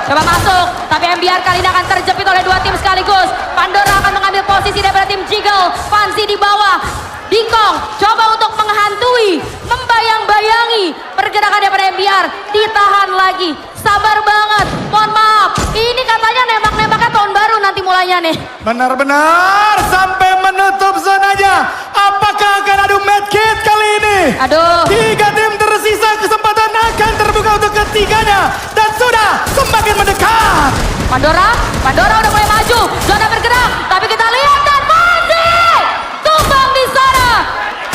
Coba masuk, tapi MBR kali ini akan terjepit oleh dua tim sekaligus. Pandora akan mengambil posisi daripada tim Jiggle. Fancy di bawah. Dingkong coba untuk menghantui, membayang-bayangi pergerakan daripada MBR. Ditahan lagi, sabar banget. Mohon maaf, ini katanya nembak-nembaknya tahun baru nanti mulainya nih. Benar-benar sampai menutup zonanya. Apakah akan adu medkit kali ini? Aduh. 3 tim tersisa, kesempatan akan terbuka untuk ketiganya. Dan sudah semakin mendekat. Pandora udah mulai maju. Zona bergerak, tapi kita lihat dan Fancy tumbang di sana.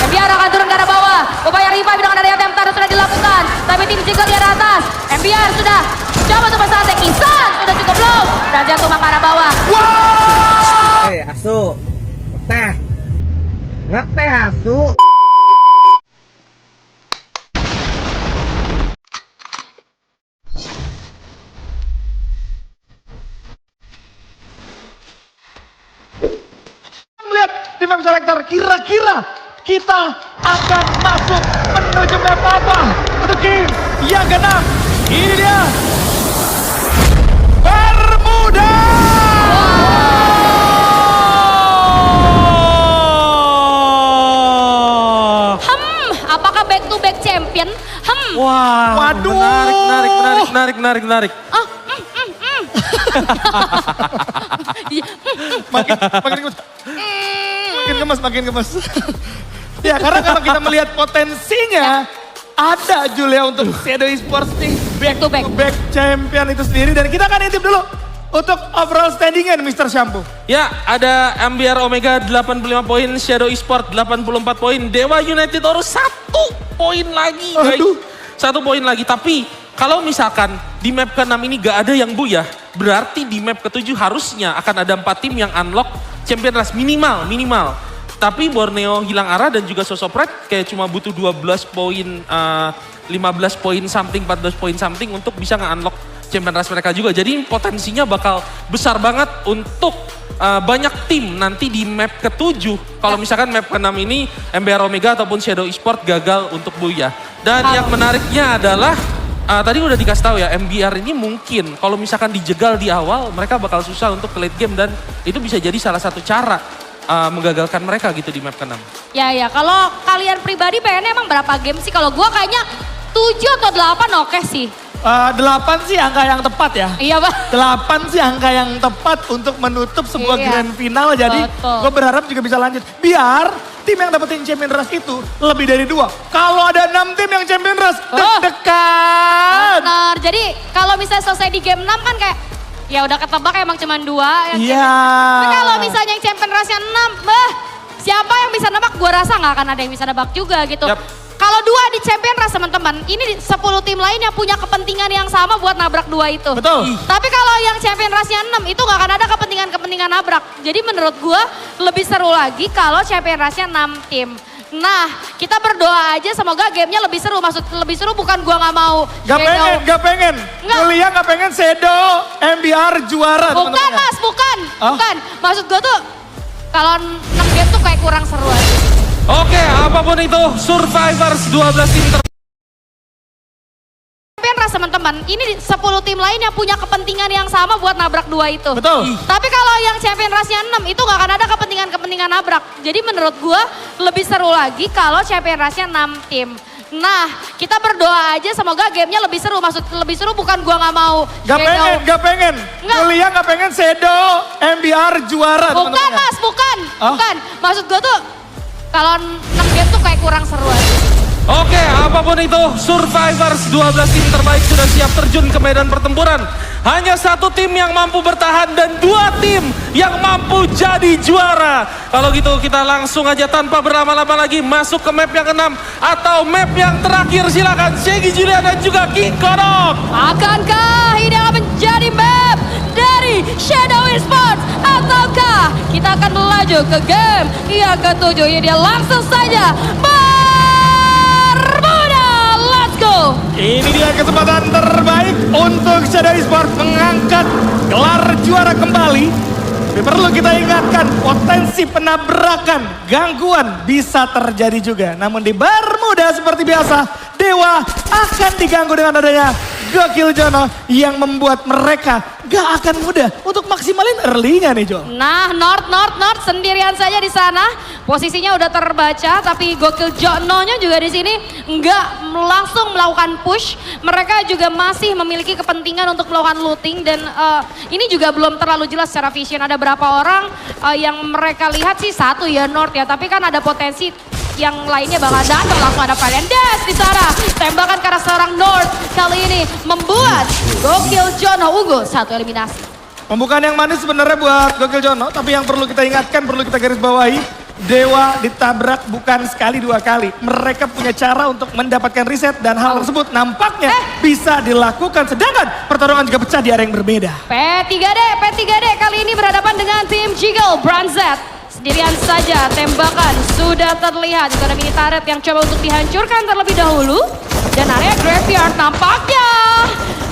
MBR akan turun ke arah bawah. Upaya revive dengan ada yang sudah dilakukan. Tapi tim Jiggle di arah atas. MBR sudah coba untuk bersantai. Isan sudah cukup low. Dan jatuh ke arah bawah. Wow! Asu, ngeteh asu. Melihat di map selector, kira-kira kita akan masuk menuju map apa? Untuk game yang keenam. Ini dia. Bermuda! Apakah back to back champion? Wah, Waduh. menarik. Makin gemes. Ya, karena kalau kita melihat potensinya, ada Julia untuk Shadow Esports nih. Back to back. Champion itu sendiri. Dan kita akan intip dulu untuk overall standingan Mr. Shampoo. Ya, ada MBR Omega 85 poin, Shadow Esport 84 poin, Dewa United Oro 1 poin lagi guys. Aduh. 1 poin lagi, tapi kalau misalkan di map ke-6 ini gak ada yang buyah, berarti di map ke-7 harusnya akan ada 4 tim yang unlock Champion Rush minimal. Tapi Borneo hilang arah dan juga Sosopret kayak cuma butuh 12 poin, 15 poin something, 14 poin something untuk bisa nge-unlock Champion Rush mereka juga. Jadi potensinya bakal besar banget untuk banyak tim nanti di map ke-7. Kalau misalkan map ke-6 ini MBR Omega ataupun Shadow Esport gagal untuk buyah. Dan yang menariknya adalah tadi udah dikasih tahu ya, MBR ini mungkin kalau misalkan dijegal di awal mereka bakal susah untuk ke late game dan itu bisa jadi salah satu cara menggagalkan mereka gitu di map ke-6. Ya, kalau kalian pribadi pengennya emang berapa game sih? Kalau gua kayaknya 7 atau 8 oke sih. 8 sih angka yang tepat ya. Iya, Pak. 8 sih angka yang tepat untuk menutup sebuah Iya. grand final. Jadi Betul. gue berharap juga bisa lanjut. Biar tim yang dapetin Champion Rush itu lebih dari 2. Kalau ada 6 tim yang Champion Rush, deg-degan. Benar. Jadi kalau misalnya selesai di game 6 kan kayak ya udah ketebak emang cuma 2 yang Iya. Tapi kalau misalnya yang Champion Rush-nya 6, siapa yang bisa nebak? Gua rasa nggak akan ada yang bisa nebak juga gitu. Yap. Kalau 2 di Champion Rush teman-teman, ini 10 tim lain yang punya kepentingan yang sama buat nabrak 2 itu. Betul. Tapi kalau yang Champion Rush-nya 6 itu nggak akan ada kepentingan nabrak. Jadi menurut gua lebih seru lagi kalau Champion Rush-nya 6 tim. Nah, kita berdoa aja semoga gamenya lebih seru. Maksud lebih seru bukan gua nggak mau Shadow. Gak pengen. Nggak. Kuliah gak pengen Shadow MBR juara. Bukan teman-teman. Mas, bukan. Oh? Bukan. Maksud gue tuh kalau 6 game tuh kayak kurang seru aja. Oke, apapun itu Survivors 12 tim Champion Rush teman-teman, ini 10 tim lain yang punya kepentingan yang sama buat nabrak 2 itu. Betul. Tapi kalau yang Champion Rush-nya 6 itu gak akan ada kepentingan nabrak. Jadi menurut gue lebih seru lagi kalau Champion Rush-nya 6 tim. Nah, kita berdoa aja semoga gamenya lebih seru. Maksud lebih seru bukan gua nggak mau Shadow. Gak pengen. Nggak. Kuliah gak pengen Shadow MBR juara. Bukan teman-teman. Mas, bukan. Oh? Bukan. Maksud gue tuh kalau 6 game tuh kayak kurang seru aja. Oke, apapun itu Survivors 12 tim terbaik sudah siap terjun ke medan pertempuran. Hanya 1 tim yang mampu bertahan dan 2 tim yang mampu jadi juara. Kalau gitu kita langsung aja tanpa berlama-lama lagi masuk ke map yang ke-6 atau map yang terakhir. Silakan Shaggy Julia dan juga King Kodok. Akankah ini akan menjadi map dari Shadow Esports ataukah kita akan melaju ke game yang ke-7? Ini dia langsung saja Bermuda, let's go. Ini dia kesempatan terbaik untuk Shadow Esports mengangkat gelar juara kembali. Tapi perlu kita ingatkan, potensi penabrakan, gangguan bisa terjadi juga. Namun di Bermuda seperti biasa, Dewa akan diganggu dengan adanya Gokil Jono yang membuat mereka gak akan mudah untuk maksimalin early-nya nih Jo. Nah, North sendirian saja di sana. Posisinya udah terbaca, tapi Gokil Jono-nya juga di sini nggak langsung melakukan push. Mereka juga masih memiliki kepentingan untuk melakukan looting dan ini juga belum terlalu jelas secara vision. Ada berapa orang yang mereka lihat sih satu ya North ya, tapi kan ada potensi yang lainnya bakal datang. Langsung ada Valiant Dash di sana. Tembakan ke arah seorang North kali ini membuat Gokil Jono unggul satu eliminasi. Pembukaan yang manis sebenarnya buat Gokil Jono, tapi yang perlu kita ingatkan, perlu kita garis bawahi, Dewa ditabrak bukan sekali dua kali. Mereka punya cara untuk mendapatkan reset dan hal tersebut nampaknya bisa dilakukan. Sedangkan pertarungan juga pecah di area yang berbeda. P3D kali ini berhadapan dengan tim Jiggle Branzet. Sendirian saja tembakan sudah terlihat. Itu ada mini turret yang coba untuk dihancurkan terlebih dahulu. Dan area graveyard nampaknya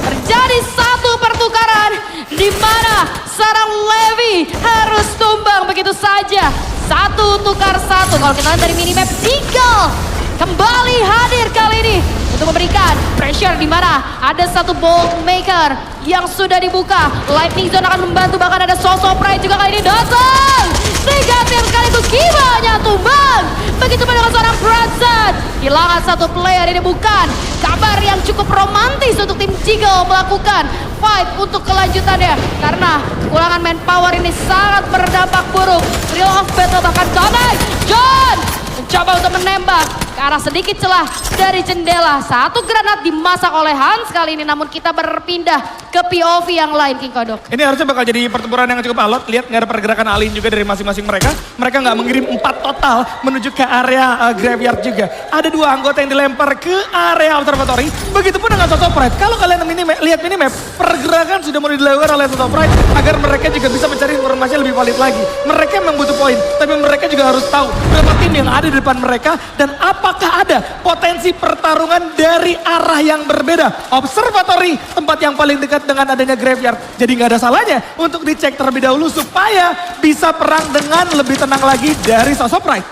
terjadi satu pertukaran di mana seorang Levi harus tumbang begitu saja. Satu tukar satu. Kalau kita lihat dari minimap, Jiggle kembali hadir kali ini untuk memberikan pressure di mana ada satu bolt maker yang sudah dibuka. Lightning Zone akan membantu, bahkan ada sosok Pride juga kali ini datang. 3 tim sekaligus gimana tumbang. Begitu pun dengan seorang Branzet. Kehilangan satu player, ini bukan kabar yang cukup romantis untuk tim Jiggle melakukan fight untuk kelanjutannya. Karena kekurangan manpower ini sangat berdampak buruk. Real of battle bahkan connect. John mencoba untuk menembak ke arah sedikit celah dari jendela. Satu granat dimasak oleh Hans kali ini, namun kita berpindah ke POV yang lain, King Kodok. Ini harusnya bakal jadi pertempuran yang cukup alot. Lihat nggak ada pergerakan alien juga dari masing-masing mereka. Mereka nggak mengirim 4 total menuju ke area graveyard juga. Ada 2 anggota yang dilempar ke area observatory. Begitupun dengan Toto Pride. Kalau kalian lihat minimap, pergerakan sudah mulai dilakukan oleh Toto Pride agar mereka juga bisa mencari informasi yang lebih valid lagi. Mereka memang butuh poin, tapi mereka juga harus tahu berapa tim yang ada di depan mereka dan apakah ada potensi pertarungan dari arah yang berbeda. Observatory, tempat yang paling dekat dengan adanya graveyard. Jadi nggak ada salahnya untuk dicek terlebih dahulu supaya bisa perang dengan lebih tenang lagi dari sosok Pride.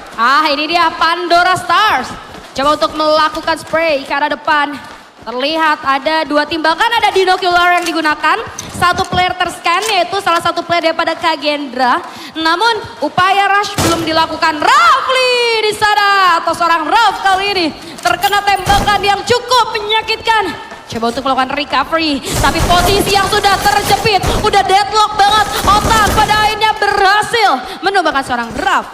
Ini dia Pandora Stars. Coba untuk melakukan spray ke arah depan. Terlihat ada 2 tim, bahkan ada Dinocular yang digunakan. Satu player terscan, yaitu salah satu player daripada Kagendra. Namun upaya rush belum dilakukan. Rafli di sana, atau seorang Raf kali ini terkena tembakan yang cukup menyakitkan. Coba untuk melakukan recovery, tapi posisi yang sudah terjepit, udah deadlock banget. Otak pada akhirnya berhasil menumbangkan seorang Raf.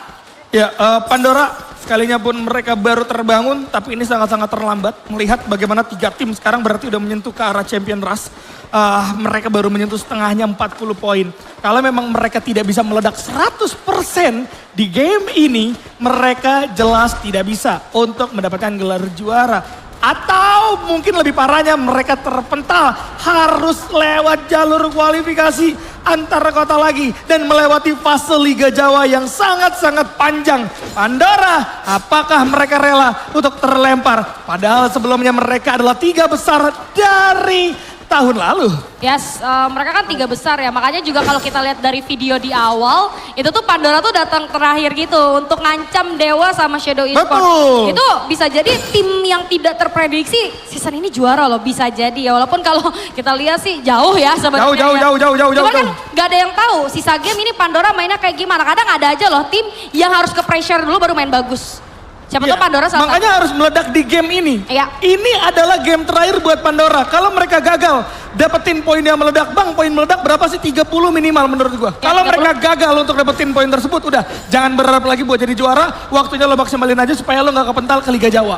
Ya, Pandora sekalinya pun mereka baru terbangun, tapi ini sangat-sangat terlambat. Melihat bagaimana 3 tim sekarang berarti udah menyentuh ke arah Champion Rush. Mereka baru menyentuh setengahnya 40 poin. Kalau memang mereka tidak bisa meledak 100% di game ini, mereka jelas tidak bisa untuk mendapatkan gelar juara. Atau mungkin lebih parahnya mereka terpental harus lewat jalur kualifikasi antar kota lagi dan melewati fase Liga Jawa yang sangat-sangat panjang. Pandora, apakah mereka rela untuk terlempar? Padahal sebelumnya mereka adalah 3 besar dari tahun lalu. Yes, mereka kan 3 besar ya, makanya juga kalau kita lihat dari video di awal, itu tuh Pandora tuh datang terakhir gitu untuk ngancam Dewa sama Shadow Esports. Betul. Itu bisa jadi tim yang tidak terprediksi season ini juara loh, bisa jadi ya. Walaupun kalau kita lihat sih jauh ya sebenarnya. Jauh. Cuman kan gak ada yang tahu sisa game ini Pandora mainnya kayak gimana. Kadang ada aja loh tim yang harus ke pressure dulu baru main bagus. Siapa tahu Pandora salah makanya harus meledak di game ini. Iya. Ini adalah game terakhir buat Pandora. Kalau mereka gagal dapetin poin yang meledak, Bang, poin meledak berapa sih? 30 minimal menurut gua. Ya, kalau 30. mereka gagal untuk dapetin poin tersebut, udah jangan berharap lagi buat jadi juara. Waktunya lo maksimalin aja supaya lo nggak kepental ke Liga Jawa.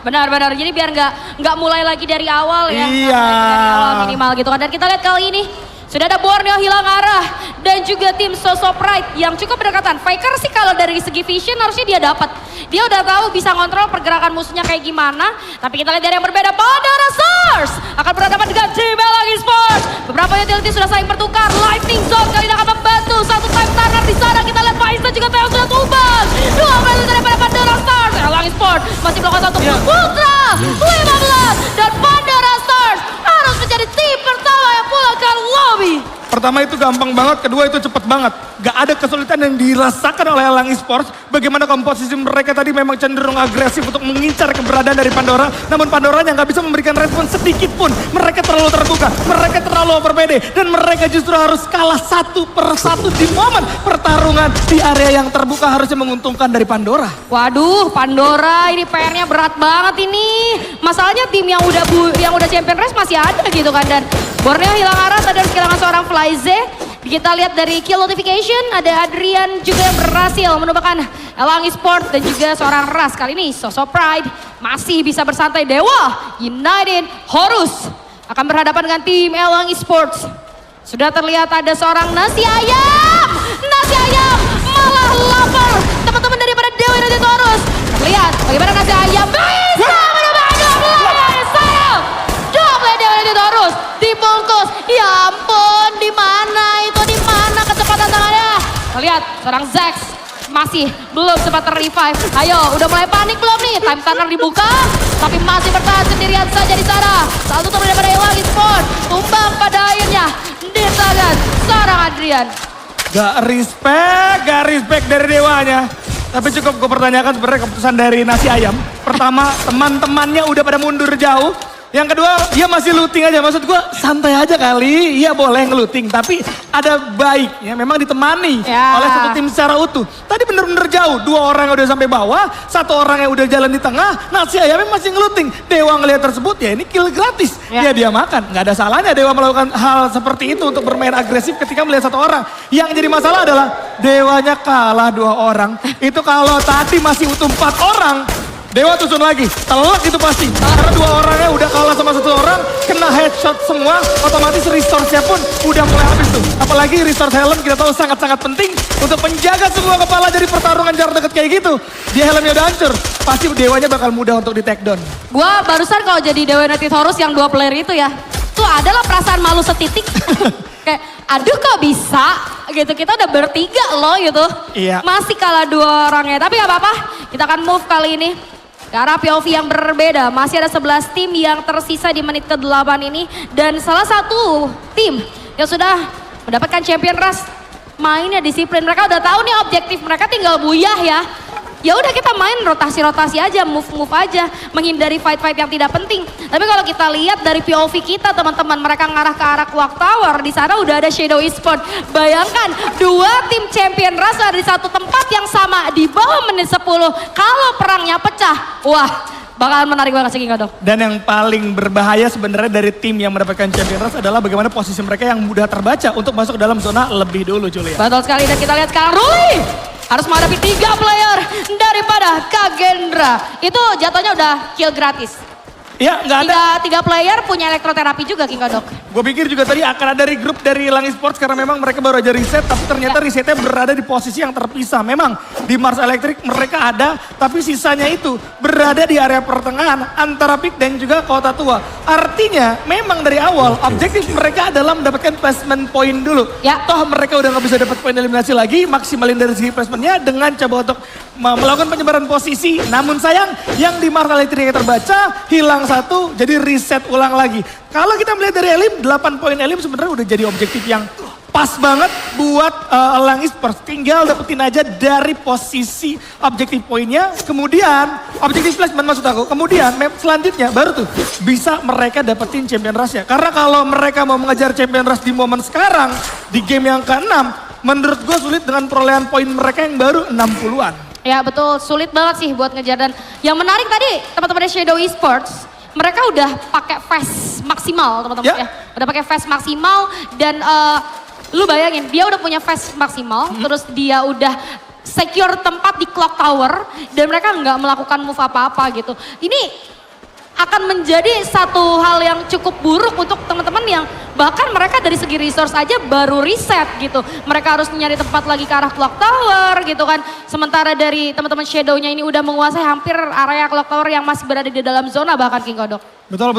Benar. Jadi biar nggak mulai lagi dari awal ya. Iya. Dari awal minimal gitu kan. Dan kita lihat kali ini sudah ada Borneo hilang arah dan juga tim Soso Pride yang cukup berdekatan. Faker sih kalau dari segi vision harusnya dia dapat. Dia udah tahu bisa kontrol pergerakan musuhnya kayak gimana. Tapi kita lihat dari yang berbeda, Pandora Stars akan berhadapan dengan Jibel Esports. Beberapa utility sudah saling bertukar. Lightning Zone kali ini akan membantu. Satu time turner di sana. Kita lihat Faisal juga Theo sudah tumbang. 2 kali daripada Pandora Stars. Elang Esports masih melakukan satu ultra 15 dan Pandora Stars harus menjadi tim pertama yang pulang ke lobby. Pertama itu gampang banget, kedua itu cepet banget. Gak ada kesulitan yang dirasakan oleh Elang Esports. Bagaimana komposisi mereka tadi memang cenderung agresif untuk mengincar keberadaan dari Pandora. Namun Pandoranya gak bisa memberikan respon sedikit pun. Mereka terlalu terbuka, mereka terlalu overpede. Dan mereka justru harus kalah satu per satu di momen pertarungan di area yang terbuka harusnya menguntungkan dari Pandora. Waduh, Pandora ini PR-nya berat banget ini. Masalahnya tim yang udah champion race masih ada gitu kan. Dan Borneo hilang arah, tadi harus kehilangan seorang Flyze. Kita lihat dari kill notification, ada Adrian juga yang berhasil menumbangkan Elang Esports dan juga seorang Ras. Kali ini Soso Pride masih bisa bersantai. Dewa United Horus akan berhadapan dengan tim Elang Esports. Sudah terlihat ada seorang Nasi Ayam. Nasi Ayam malah lapar. Teman-teman daripada Dewa United Horus. Lihat bagaimana Nasi Ayam bisa menumbangkan double Dewa United Horus. Dibungkus. Ya ampun, di mana itu? Di mana kecepatan tangannya? Lihat, seorang Zax masih belum sempat ter-revive. Ayo, udah mulai panik belum nih? Time Turner dibuka, tapi masih bertahan sendirian saja di sana. Satu tuh daripada Elang Esports, tumbang pada akhirnya di tangan seorang Adrian. Gak respect dari Dewanya. Tapi cukup gue pertanyakan sebenarnya keputusan dari Nasi Ayam. Pertama, teman-temannya udah pada mundur jauh. Yang kedua, dia masih looting aja. Maksud gue santai aja kali. Iya boleh ngeluting, tapi ada baiknya memang ditemani oleh satu tim secara utuh. Tadi bener-bener jauh. 2 orang yang udah sampai bawah, 1 orang yang udah jalan di tengah. Nasi Ayamnya masih ngeluting. Dewa ngelihat tersebut, ya ini kill gratis. Ya dia makan. Gak ada salahnya Dewa melakukan hal seperti itu untuk bermain agresif ketika melihat 1 orang. Yang jadi masalah adalah Dewanya kalah 2 orang. Itu kalau tadi masih utuh 4 orang. Dewa susun lagi, telak itu pasti. Karena 2 orangnya udah kalah sama 1 orang, kena headshot semua, otomatis resource-nya pun udah mulai habis tuh. Apalagi resource helm kita tahu sangat-sangat penting untuk menjaga semua kepala dari pertarungan jarak dekat kayak gitu. Dia helmnya udah hancur, pasti Dewanya bakal mudah untuk di take down. Gua barusan kalau jadi Dewa United Horus yang 2 player itu ya, tuh adalah perasaan malu setitik. Kayak, aduh kok bisa gitu, kita udah bertiga loh gitu. Iya. Masih kalah 2 orangnya, tapi gak apa-apa, kita akan move kali ini. Ke arah POV yang berbeda, masih ada 11 tim yang tersisa di menit ke-8 ini. Dan salah satu tim yang sudah mendapatkan champion rush, mainnya disiplin. Mereka udah tahu nih objektif mereka tinggal buyah ya. Ya udah kita main rotasi-rotasi aja, move-move aja, menghindari fight-fight yang tidak penting. Tapi kalau kita lihat dari POV kita teman-teman, mereka ngarah ke arah Clock Tower, di sana udah ada Shadow Esports. Bayangkan 2 tim champion rush ada di satu tempat yang sama di bawah menit 10. Kalau perangnya pecah, wah bakalan menarik banget sih King Dok. Dan yang paling berbahaya sebenarnya dari tim yang mendapatkan champion rush adalah bagaimana posisi mereka yang mudah terbaca untuk masuk dalam zona lebih dulu Julia. Betul sekali, dan kita lihat sekarang Ruli harus menghadapi 3 player daripada Kagendra. Itu jatuhnya udah kill gratis. Ya nggak ada. 3 player punya elektroterapi juga King Dok. Gue pikir juga tadi akan ada regroup dari Elang Esports karena memang mereka baru aja reset, tapi ternyata resetnya berada di posisi yang terpisah. Memang di Mars Electric mereka ada, tapi sisanya itu berada di area pertengahan antara Peak dan juga Kota Tua. Artinya memang dari awal objektif mereka adalah mendapatkan placement point dulu. Ya. Toh mereka udah nggak bisa dapat poin eliminasi lagi, maksimalin dari segi placementnya dengan coba untuk melakukan penyebaran posisi. Namun sayang yang di Mars Electric yang terbaca hilang 1, jadi reset ulang lagi. Kalau kita melihat dari Elim, 8 poin Elim sebenarnya udah jadi objektif yang pas banget buat Elang Esports. Tinggal dapetin aja dari posisi objektif poinnya, kemudian objektif placement maksud aku. Kemudian map selanjutnya baru tuh bisa mereka dapetin champion rush-nya. Karena kalau mereka mau mengejar champion rush di momen sekarang, di game yang ke-6, menurut gue sulit dengan perolehan poin mereka yang baru 60-an. Ya betul, sulit banget sih buat ngejar. Dan yang menarik tadi teman-teman dari Shadow Esports, mereka udah pakai fast maksimal teman-teman ya. Udah pakai fast maksimal dan lu bayangin dia udah punya fast maksimal, terus dia udah secure tempat di Clock Tower dan mereka nggak melakukan move apa-apa gitu. Ini akan menjadi satu hal yang cukup buruk untuk teman-teman yang bahkan mereka dari segi resource aja baru reset gitu. Mereka harus nyari tempat lagi ke arah Clock Tower gitu kan. Sementara dari teman-teman Shadow-nya ini udah menguasai hampir area Clock Tower yang masih berada di dalam zona bahkan King Kodok. Betul.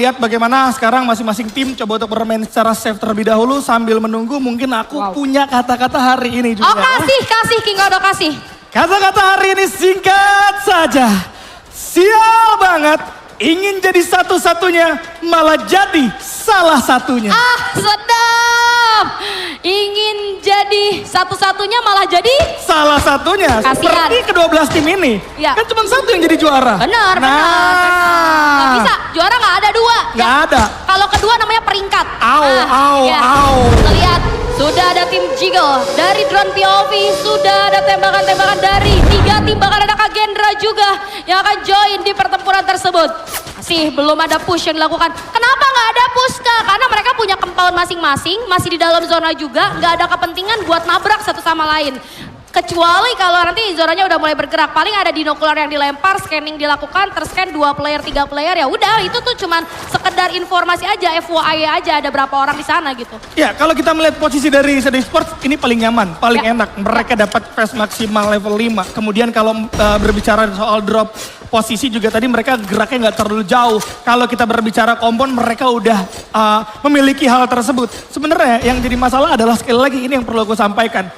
Lihat bagaimana sekarang masing-masing tim coba untuk bermain secara safe terlebih dahulu sambil menunggu mungkin aku punya kata-kata hari ini juga. Oh kasih King Kodok kasih. Kata-kata hari ini singkat saja. Sial banget. Ingin jadi satu-satunya, malah jadi salah satunya. Ah, sedap. jadi satu-satunya malah jadi Salah satunya Kasihan. seperti ke-12 tim ini. Iya. Kan cuma satu yang jadi juara. benar, Nah. Nggak bisa, juara nggak ada dua. Nggak Ya, ada. Kalau kedua namanya peringkat. Au, au, au. Kita lihat, sudah ada tim Jiggle dari drone POV, sudah ada tembakan-tembakan dari 3 tim, bahkan ada Kagendra juga yang akan join di pertempuran tersebut. Masih belum ada push yang dilakukan. Kenapa nggak ada push, Kak? Karena mereka punya compound masing-masing, masih di dalam zona juga, nggak ada kepentingan buat nabrak satu sama lain. Kecuali kalau nanti zonanya udah mulai bergerak, paling ada dinokular yang dilempar, scanning dilakukan, terscan 2 player, 3 player, ya udah itu tuh cuman sekedar informasi aja, FYI aja ada berapa orang di sana gitu. Ya, kalau kita melihat posisi dari Shadow Esports, ini paling nyaman, paling Ya. enak. Mereka dapat phase maksimal level 5. Kemudian kalau berbicara soal drop posisi juga tadi mereka geraknya nggak terlalu jauh. Kalau kita berbicara kompon, mereka udah memiliki hal tersebut. Sebenarnya yang jadi masalah adalah sekali lagi ini yang perlu aku sampaikan.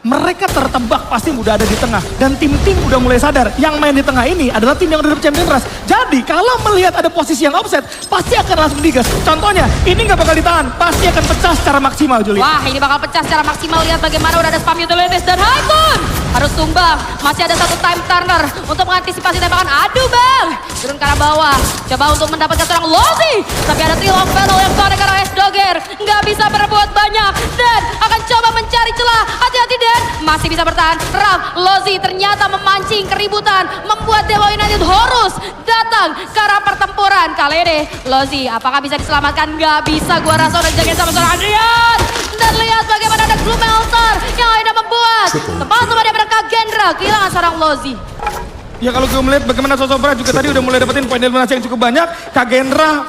Mereka tertebak pasti udah ada di tengah. Dan tim-tim udah mulai sadar. Yang main di tengah ini adalah tim yang udah dapet Champion Rush. Jadi kalau melihat ada posisi yang offset, pasti akan langsung digas. Contohnya, ini nggak bakal ditahan. Pasti akan pecah secara maksimal, Juli. Wah, ini bakal pecah secara maksimal. Lihat bagaimana udah ada spam utilities dan Haikun harus tumbang. Masih ada satu time turner untuk mengantisipasi tembakan. Aduh bang, turun ke arah bawah. Coba untuk mendapatkan seorang Lozi. Tapi ada Trill of Battle yang connect ke arah S-Dogger. Nggak bisa berbuat banyak. Dan akan coba mencari celah. Hati-hati Dan. Masih bisa bertahan. Raf, Lozi ternyata memancing keributan. Membuat Dewa United Horus datang ke arah pertempuran. Kali ini Lozi apakah bisa diselamatkan? Nggak bisa, gua rasa udah jagain sama seorang Adrian. Dan lihat bagaimana ada Gloom Altar yang akhirnya membuat tepat sama dia Kagendra kehilangan seorang Lozi. Ya kalau gue melihat bagaimana Sosobra juga tadi udah mulai dapetin poin eliminasi yang cukup banyak. Kagendra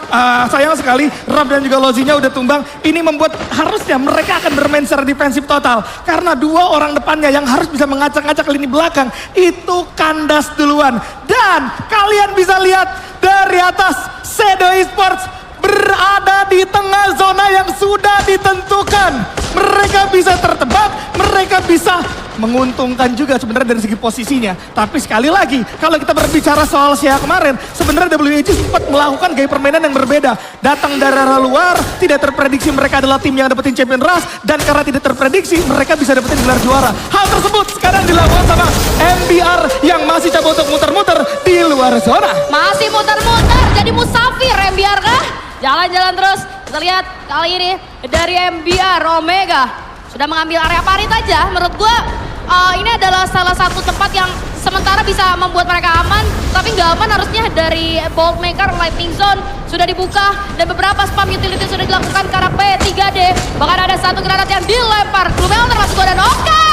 sayang sekali, Raf dan juga Lozinya udah tumbang. Ini membuat harusnya mereka akan bermain secara defensif total. Karena 2 orang depannya yang harus bisa mengacak-ngacak lini belakang itu kandas duluan. Dan kalian bisa lihat dari atas Shadow Esports berada di tengah zona yang sudah ditentukan. Mereka bisa tertebak, mereka bisa menguntungkan juga sebenarnya dari segi posisinya. Tapi sekali lagi, kalau kita berbicara soal Sia kemarin, sebenarnya WEG sempat melakukan gaya permainan yang berbeda. Datang dari arah luar, tidak terprediksi mereka adalah tim yang dapetin Champion Rush, dan karena tidak terprediksi, mereka bisa dapetin gelar juara. Hal tersebut sekarang dilakukan sama MBR yang masih coba untuk muter-muter di luar zona. Masih muter-muter jadi musafir MBR kah? Jalan-jalan terus. Kita lihat kali ini dari MBR Omega sudah mengambil area parit aja. Menurut gua ini adalah salah satu tempat yang sementara bisa membuat mereka aman. Tapi nggak aman harusnya dari Bolt Maker, Lightning Zone sudah dibuka. Dan beberapa spam utility sudah dilakukan ke arah P3D. Bahkan ada satu granat yang dilempar. Gloomel termasuk gua dan oke!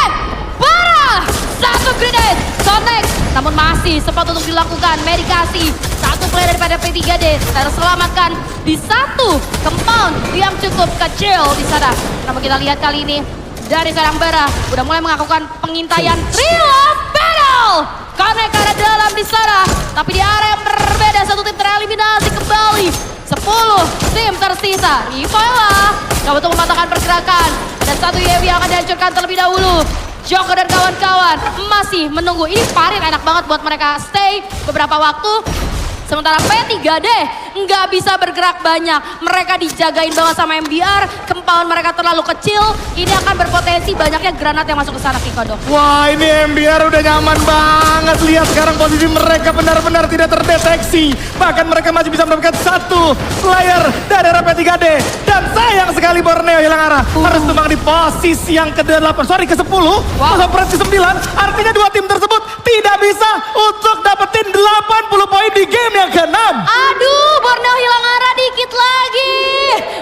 Parah! Satu grenade, connect. Namun masih sempat untuk dilakukan medikasi. Satu player daripada P3D terselamatkan di satu compound yang cukup kecil di sana. Namun kita lihat kali ini dari seorang Bara udah mulai melakukan pengintaian Thrill of Battle. Connect ke arah dalam di sana. Tapi di area yang berbeda satu tim tereliminasi kembali. 10 tim tersisa. Rivala coba untuk mematahkan pergerakan. Ada satu UAV yang akan dihancurkan terlebih dahulu. Joker dan kawan-kawan masih menunggu. Ini parit enak banget buat mereka stay beberapa waktu. Sementara P3D nggak bisa bergerak banyak. Mereka dijagain banget sama MBR. Compound mereka terlalu kecil. Ini akan berpotensi banyaknya granat yang masuk ke sana, Kikodo. Wah, ini MBR udah nyaman banget. Lihat sekarang posisi mereka benar-benar tidak terdeteksi. Bahkan mereka masih bisa mendapatkan satu player dari P3D. Dan sayang sekali Borneo hilang arah. Harus tumbang di posisi yang ke-8. Sorry, ke-10. Masuk ke 9. Artinya 2 tim tersebut tidak bisa untuk dapetin 80 poin di game yang ke-6. Aduh, Borneo hilang arah dikit lagi.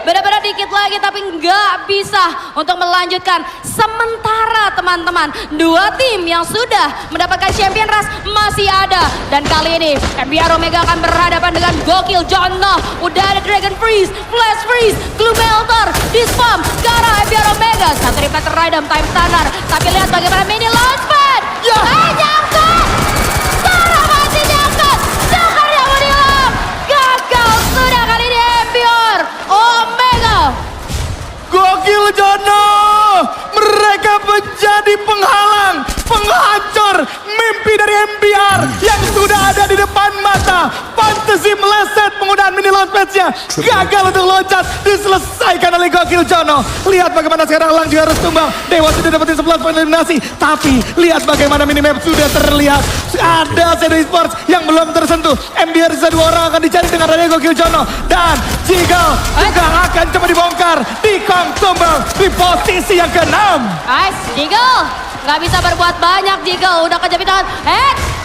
Benar-benar dikit lagi tapi nggak bisa untuk melanjutkan. Sementara teman-teman, 2 tim yang sudah mendapatkan Champion Rush masih ada. Dan kali ini MBR Omega akan berhadapan dengan Gokil John Noh. Udah ada Dragon Freeze, Flash Freeze, Gloom Melter, Dispam ke arah MBR Omega. Satu replay terradam time stunner. Tapi lihat bagaimana mini launchpad. Ya. Nyangkut! Sarah masih nyangkut! Joker yang menilang! Gagal sudah kali ini MBR Omega. Gokil Jono, mereka menjadi penghalang, penghancur mimpi dari MBR yang sudah ada di depan mata. Fantasy meleset penggunaan mini launchpad-nya. Gagal untuk loncat, diselesaikan oleh Gokil Jono. Lihat bagaimana sekarang Lang juga harus tumbang. Dewa sudah dapetin 11 poin eliminasi. Tapi lihat bagaimana minimap sudah terlihat. Ada Shadow Esports yang belum tersentuh. MBR sisa 2 orang akan dicari dengan adanya Gokil Jono. Dan Jiggle juga akan coba dibongkar. Dikong tumbang di posisi yang ke-6. Guys, Jiggle nggak bisa berbuat banyak. Jiggle udah kejepit tangan.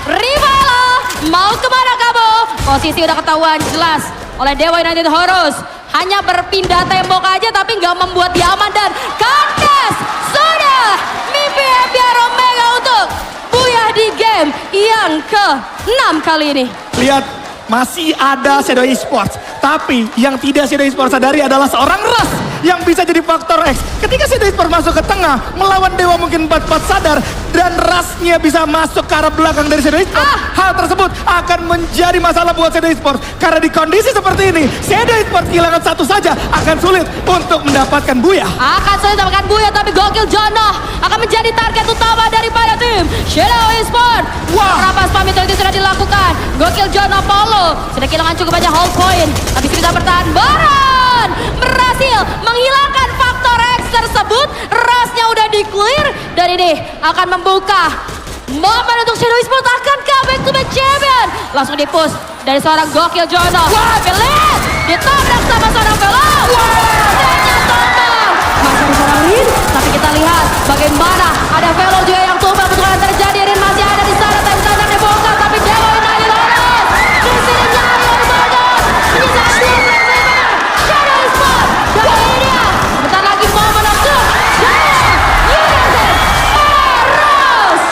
Rivala mau kemana kamu? Posisi udah ketahuan jelas oleh Dewa United Horus. Hanya berpindah tembok aja tapi nggak membuat dia aman. Dan Kandes sudah mimpi MBR Omega untuk buyah di game yang ke-6 kali ini. Lihat, masih ada Shadow Esports. Tapi yang tidak Shadow Esports sadari adalah seorang Rush yang bisa jadi faktor X. Ketika Shadow Esports masuk ke tengah, melawan Dewa mungkin 4-4 sadar. Dan Rush-nya bisa masuk ke arah belakang dari Shadow Esports. Hal tersebut akan menjadi masalah buat Shadow Esports. Karena di kondisi seperti ini, Shadow Esports kehilangan satu saja akan sulit untuk mendapatkan buyah. Akan sulit mendapatkan buyah, tapi Gokil Jono akan menjadi target utama daripada tim Shadow Esports. Beberapa spam itu sudah dilakukan. Gokil Jono Polo sudah kehilangan cukup banyak hold point. Tapi bisa bertahan. Baron berhasil menghilangkan faktor X tersebut. Rush-nya udah di-clear. Dan ini akan membuka momen untuk Shadow Esports. Akankah back to back champion? Langsung di-push dari seorang Gokil Jono. Lihat, ditabrak sama seorang Velo. Adanya tumbang. Masih ada seorang Rin, tapi kita lihat bagaimana ada Velo juga yang tumbang. Betul yang terjadi. Rin masih ada di sana. Time standar dibongkar, tapi Dewa United lolos. Di sini nyari oleh Baron. Bisa diambil Shadow Esports. Dan ini dia. Sebentar lagi momen untuk Dewa United Horus.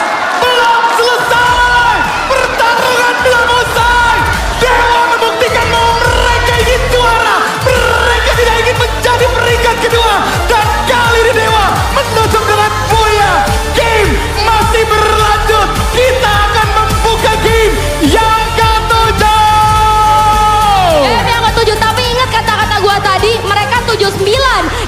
Belum selesai, pertarungan belum usai. Dewa membuktikan bahwa mereka ingin juara. Mereka tidak ingin menjadi peringkat kedua. Dan kali ini Dewa menutup dengan buyah. Game masih berlanjut. Kita akan membuka game yang ke-7. Game yang ke-7, tapi ingat kata-kata gua tadi, mereka 7-9.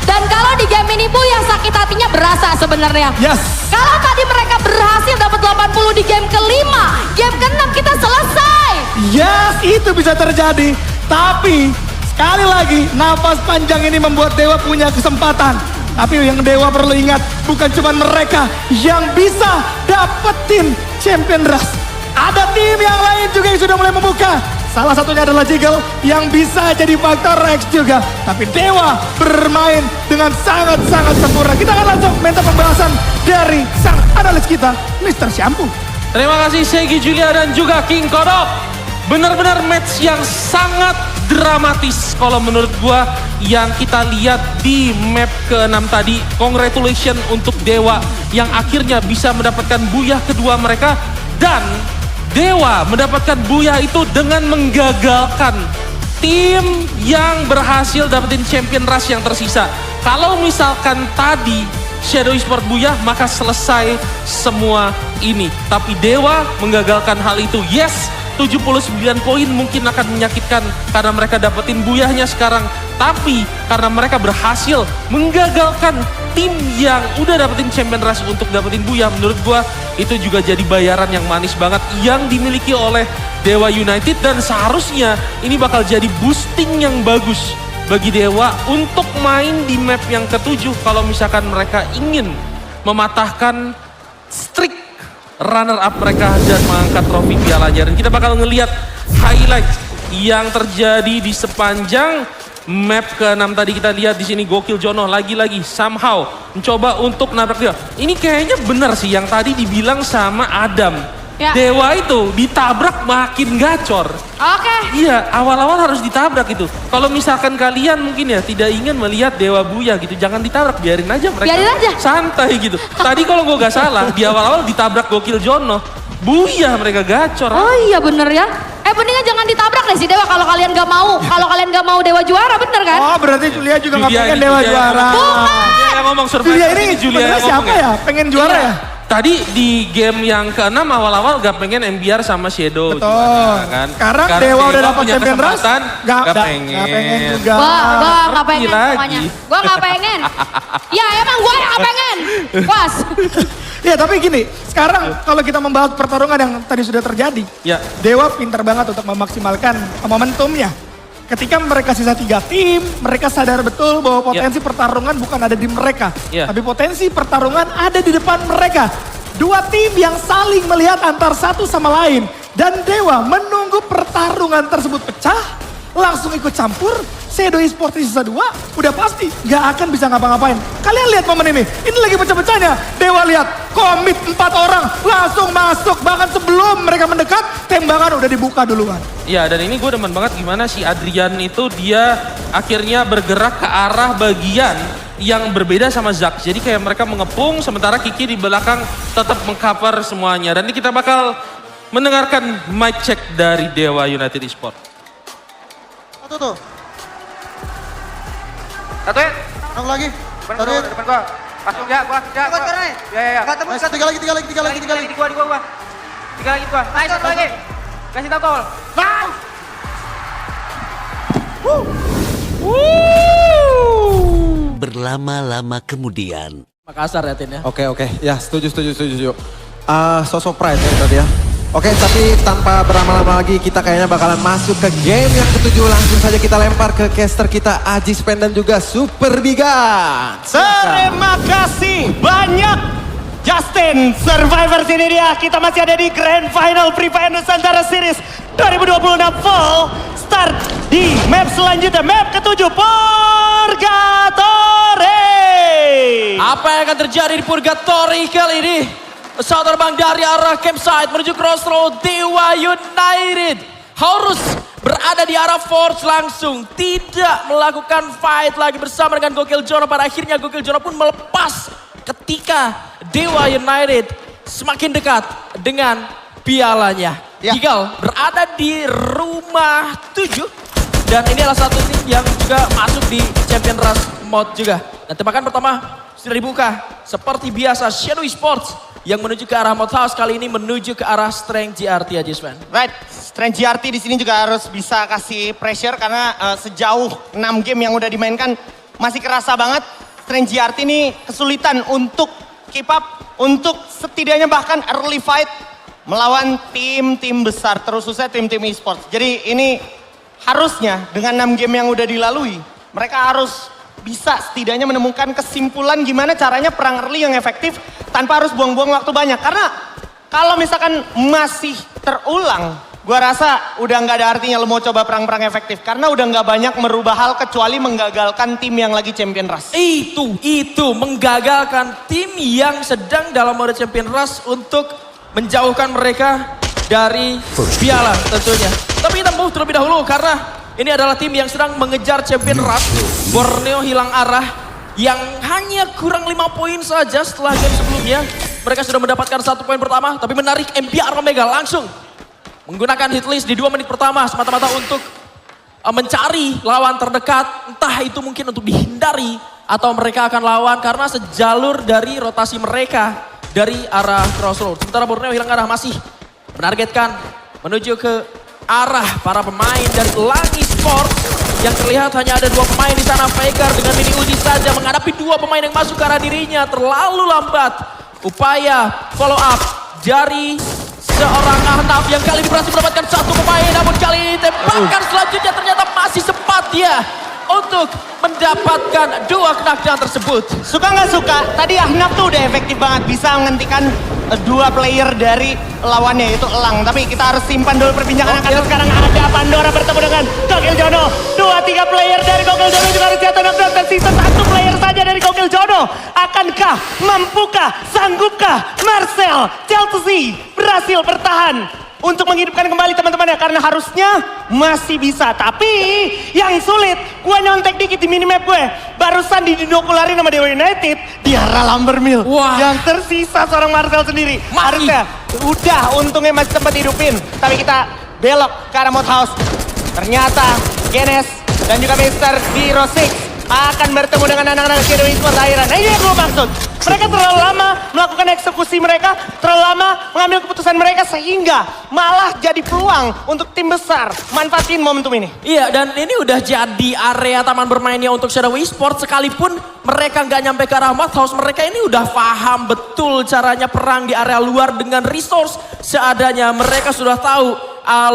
Dan kalau di game ini buyah, sakit hatinya berasa sebenarnya. Yes. Kalau tadi mereka berhasil dapat 80 di game ke-5, game ke-6 kita selesai. Yes, itu bisa terjadi. Tapi sekali lagi nafas panjang ini membuat Dewa punya kesempatan. Tapi yang Dewa perlu ingat, bukan cuma mereka yang bisa dapetin Champion Rush. Ada tim yang lain juga yang sudah mulai membuka. Salah satunya adalah Jiggle yang bisa jadi faktor X juga. Tapi Dewa bermain dengan sangat-sangat sempurna. Kita akan langsung minta pembahasan dari sang analis kita, Mr. Shampoo. Terima kasih Segi Julia dan juga King Kodok. Benar-benar match yang sangat dramatis kalau menurut gua yang kita lihat di map ke-6 tadi. Congratulations untuk Dewa yang akhirnya bisa mendapatkan buyah kedua mereka. Dan Dewa mendapatkan buyah itu dengan menggagalkan tim yang berhasil dapetin Champion Rush yang tersisa. Kalau misalkan tadi Shadow Esports buyah, maka selesai semua ini. Tapi Dewa menggagalkan hal itu. Yes, 79 poin mungkin akan menyakitkan karena mereka dapetin buyahnya sekarang. Tapi karena mereka berhasil menggagalkan tim yang udah dapetin Champion Rush untuk dapetin buyah, menurut gua itu juga jadi bayaran yang manis banget yang dimiliki oleh Dewa United. Dan seharusnya ini bakal jadi boosting yang bagus bagi Dewa untuk main di map yang ke-7 kalau misalkan mereka ingin mematahkan streak runner up mereka dan mengangkat trofi pialanya. Dan kita bakal ngelihat highlight yang terjadi di sepanjang map ke-6 tadi. Kita lihat di sini Gokil Jono lagi-lagi somehow mencoba untuk nabrak dia. Ini kayaknya benar sih yang tadi dibilang sama Adam. Ya. Dewa itu ditabrak makin gacor. Oke. Iya, awal-awal harus ditabrak gitu. Kalau misalkan kalian mungkin ya tidak ingin melihat Dewa buyah gitu, jangan ditabrak, biarin aja mereka. Biarin aja. Santai gitu. Tadi kalau gue gak salah, di awal-awal ditabrak Gokil Jono, buyah mereka gacor. Oh iya bener ya. Mendingan jangan ditabrak deh si Dewa kalau kalian gak mau. Kalau kalian gak mau Dewa juara, bener kan? Oh, berarti Julia juga nggak Julia pengen ini, Dewa Julia juara. Julia yang ngomong surprise. Julia ini Julia sebenarnya yang ngomong siapa ya? Pengen juara Iya. ya? Tadi di game yang ke-6 awal-awal gak pengen MBR sama Shadow. Betul. Gimana, kan? Sekarang Karena Dewa udah dapat punya Champion Rush, kesempatan, gak gak pengen juga. Gua gak pengen lagi. pokoknya. Gua gak pengen. Ya emang gua yang gak pengen. Puas. Ya tapi gini, sekarang kalau kita membahas pertarungan yang tadi sudah terjadi. Ya. Dewa pintar banget untuk memaksimalkan momentumnya. Ketika mereka sisa 3 tim, mereka sadar betul bahwa potensi pertarungan bukan ada di mereka. Ya. Tapi potensi pertarungan ada di depan mereka. 2 tim yang saling melihat antar satu sama lain. Dan Dewa menunggu pertarungan tersebut pecah, langsung ikut campur. Shadow Esports di sisa 2, udah pasti gak akan bisa ngapa-ngapain. Kalian lihat momen ini lagi pecah-pecahnya. Dewa lihat, komit 4 orang, langsung masuk. Bahkan sebelum mereka mendekat, tembakan udah dibuka duluan. Ya, dan ini gue demen banget gimana si Adrian itu dia akhirnya bergerak ke arah bagian yang berbeda sama Zack. Jadi kayak mereka mengepung, sementara Kiki di belakang tetap mengcover semuanya. Dan ini kita bakal mendengarkan mic check dari Dewa United Esports. Satu tuh. Satu ya? Satu lagi. Depan gua. Langsung ya, gua. Ya. Nggak tembus. Tiga lagi. Di gua. Tiga lagi di gua. Nice, satu lagi. Kasih tau gol. Berlama-lama kemudian. Makassar ya Tin ya. Oke. Ya setuju. Sosok pride ya tadi ya. Oke, tapi tanpa berlama-lama lagi kita kayaknya bakalan masuk ke game yang ketujuh. Langsung saja kita lempar ke caster kita Aji Spen dan juga Super Bigan. Terima kasih banyak Justin. Survivors ini dia. Kita masih ada di Grand Final Free Fire Nusantara Series 2026 Full. Start di map selanjutnya. Map ketujuh, Purgatory. Apa yang akan terjadi di Purgatory kali ini? Pesawat terbang dari arah campsite menuju crossroad. Dewa United harus berada di arah Forge langsung. Tidak melakukan fight lagi bersama dengan Gokil Jono. Pada akhirnya Gokil Jono pun melepas ketika Dewa United semakin dekat dengan pialanya. Gigal berada di rumah 7. Dan ini adalah satu tim yang juga masuk di Champion Rush mode juga. Dan tembakan pertama sudah dibuka. Seperti biasa Shadow Esports yang menuju ke arah Mod House kali ini menuju ke arah Strength GRT aja, Sven. Right, Strength GRT di sini juga harus bisa kasih pressure karena sejauh 6 game yang udah dimainkan masih kerasa banget Strength GRT ini kesulitan untuk keep up, untuk setidaknya bahkan early fight melawan tim-tim besar, terus susah tim-tim esports. Jadi ini harusnya dengan 6 game yang udah dilalui, mereka harus bisa setidaknya menemukan kesimpulan gimana caranya perang early yang efektif tanpa harus buang-buang waktu banyak. Karena kalau misalkan masih terulang, gua rasa udah nggak ada artinya lo mau coba perang-perang efektif. Karena udah nggak banyak merubah hal kecuali menggagalkan tim yang lagi Champion Rush. Itu menggagalkan tim yang sedang dalam mode Champion Rush untuk menjauhkan mereka dari piala tentunya. Tapi kita move terlebih dahulu karena ini adalah tim yang sedang mengejar Champion Rush. Borneo hilang arah yang hanya kurang 5 poin saja setelah game sebelumnya. Mereka sudah mendapatkan 1 poin pertama, tapi menarik MBR Omega langsung menggunakan hit list di 2 menit pertama semata-mata untuk mencari lawan terdekat. Entah itu mungkin untuk dihindari atau mereka akan lawan karena sejalur dari rotasi mereka dari arah crossroad. Sementara Borneo hilang arah masih menargetkan menuju ke arah para pemain dari Langi Sports yang terlihat hanya ada 2 pemain di sana. Faker dengan mini uji saja menghadapi 2 pemain yang masuk ke arah dirinya. Terlalu lambat upaya follow up dari seorang Ahnaf yang kali ini berhasil mendapatkan 1 pemain. Namun kali ini tembakan selanjutnya ternyata masih sempat dia untuk mendapatkan 2 knockdown tersebut. Suka nggak suka, tadi Ahnaf tuh udah efektif banget bisa menghentikan 2 player dari lawannya yaitu Elang. Tapi kita harus simpan dulu perbincangan karena sekarang ada Pandora bertemu dengan Gokil Jono. 2-3 player dari Gokil Jono juga harus jatuh knockdown dan sisa 1 player saja dari Gokil Jono. Akankah, mampukah, sanggupkah Marcel Chelsea berhasil bertahan untuk menghidupkan kembali teman-temannya karena harusnya masih bisa. Tapi yang sulit, gue nyontek dikit di minimap gue. Barusan dinokularin sama Dewa United di arah Lumbermill. Wah. Yang tersisa seorang Marcel sendiri. Harusnya udah untungnya masih sempat hidupin. Tapi kita belok ke arah Mod House. Ternyata Genes dan juga Mister di Row 6 akan bertemu dengan anak-anak Shadow Esports akhiran. Nah ini yang gue maksud. Mereka terlalu lama melakukan eksekusi mereka, terlalu lama mengambil keputusan mereka sehingga malah jadi peluang untuk tim besar manfaatin momentum ini. Iya, dan ini udah jadi area taman bermainnya untuk Shadow Esports. Sekalipun mereka nggak nyampe ke arah Madhouse, mereka ini udah paham betul caranya perang di area luar dengan resource seadanya. Mereka sudah tahu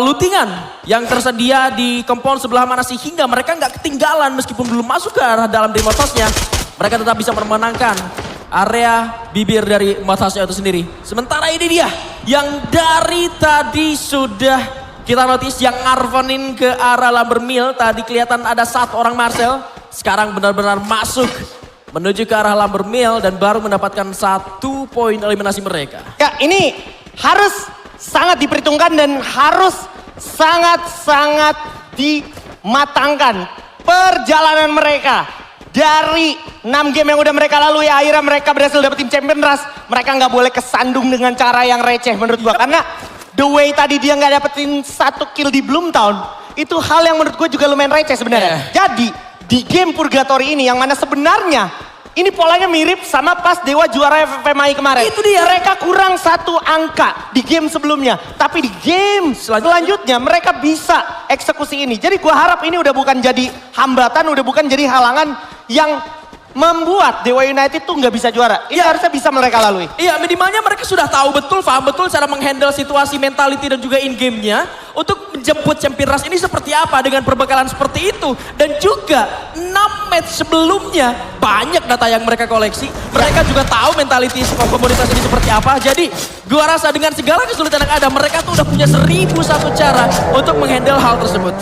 lootingan yang tersedia di compound sebelah mana sehingga mereka nggak ketinggalan meskipun belum masuk ke arah dalam di Madhouse-nya. Mereka tetap bisa memenangkan area bibir dari Madhouse-nya itu sendiri. Sementara ini dia yang dari tadi sudah kita notice yang arvanin ke arah Lumber Mill. Tadi kelihatan ada 1 orang Marcel. Sekarang benar-benar masuk menuju ke arah Lumber Mill dan baru mendapatkan 1 poin eliminasi mereka. Ya ini harus sangat diperhitungkan dan harus sangat-sangat dimatangkan perjalanan mereka. Dari 6 game yang udah mereka lalui, akhirnya mereka berhasil dapetin Champion Rush. Mereka nggak boleh kesandung dengan cara yang receh menurut gua. Karena the way tadi dia nggak dapetin 1 kill di Bloomtown, itu hal yang menurut gua juga lumayan receh sebenarnya. Jadi di game Purgatory ini yang mana sebenarnya ini polanya mirip sama pas Dewa juara FFMI kemarin. Itu dia. Mereka kurang 1 angka di game sebelumnya. Tapi di game selanjutnya mereka bisa eksekusi ini. Jadi gua harap ini udah bukan jadi hambatan, udah bukan jadi halangan yang membuat Dewa United tuh nggak bisa juara. Ini harusnya bisa mereka lalui. Iya, minimalnya mereka sudah tahu betul, paham betul cara menghandle situasi mentality dan juga in-game-nya untuk menjemput Champion Rush ini seperti apa dengan perbekalan seperti itu. Dan juga 6 match sebelumnya banyak data yang mereka koleksi. Mereka juga tahu mentality komunitas ini seperti apa. Jadi gua rasa dengan segala kesulitan yang ada, mereka tuh udah punya 1001 cara untuk menghandle hal tersebut.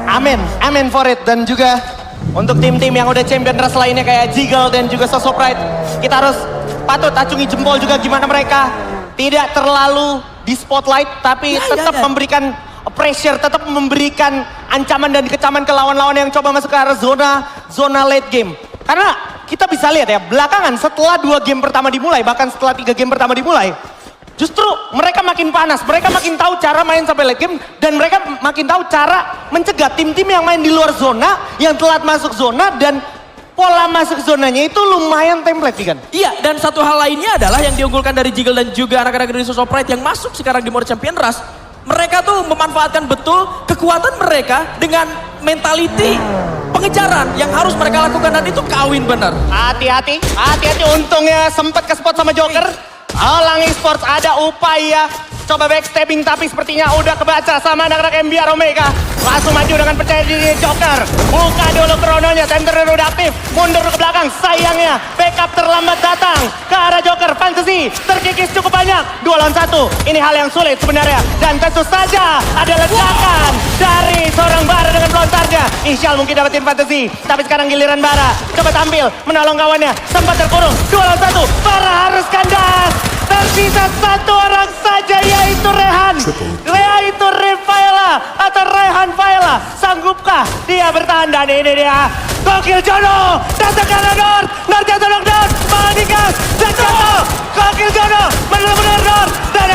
Amin, amin for it. Dan juga untuk tim-tim yang udah Champion Rush lainnya kayak Jiggle dan juga Soso Pride, kita harus patut acungi jempol juga gimana mereka tidak terlalu di spotlight tapi tetap memberikan pressure, tetap memberikan ancaman dan kecaman ke lawan-lawan yang coba masuk ke arah zona late game. Karena kita bisa lihat ya, belakangan setelah 2 game pertama dimulai, bahkan setelah 3 game pertama dimulai, justru mereka makin panas, mereka makin tahu cara main sampai late game dan mereka makin tahu cara mencegah tim-tim yang main di luar zona, yang telat masuk zona dan pola masuk zonanya itu lumayan template kan? Iya, dan satu hal lainnya adalah yang diunggulkan dari Jiggle dan juga anak-anak dari Soso Pride yang masuk sekarang di mode Champion Rush. Mereka tuh memanfaatkan betul kekuatan mereka dengan mentality pengejaran yang harus mereka lakukan dan itu kawin benar. Hati-hati, hati-hati, untungnya sempat ke spot sama Joker. Elang Esports ada upaya coba backstabbing tapi sepertinya udah kebaca sama anak-anak MBR Omega. Langsung maju dengan percaya diri Joker. Buka dulu krononya, Tenterer udah aktif. Mundur ke belakang, sayangnya backup terlambat datang ke arah Joker. Fantasy terkikis cukup banyak. 2 lawan 1, ini hal yang sulit sebenarnya. Dan tentu saja ada ledakan dari seorang Bara dengan pelontarnya. Isyal mungkin dapetin Fantasy, tapi sekarang giliran Bara. Coba tampil, menolong kawannya. Sempat terkurung, 2 lawan 1. Bara harus kandas. Tersisa 1 orang saja yaitu Rehan. Yaitu Refaela atau Rehan Faela. Sanggupkah dia bertahan? Dan ini dia Gokil Jono. Datang ke arah North. North jatuh knockdown. Malah digas. Dan jatuh. Gokil Jono. Benar-benar North. Dan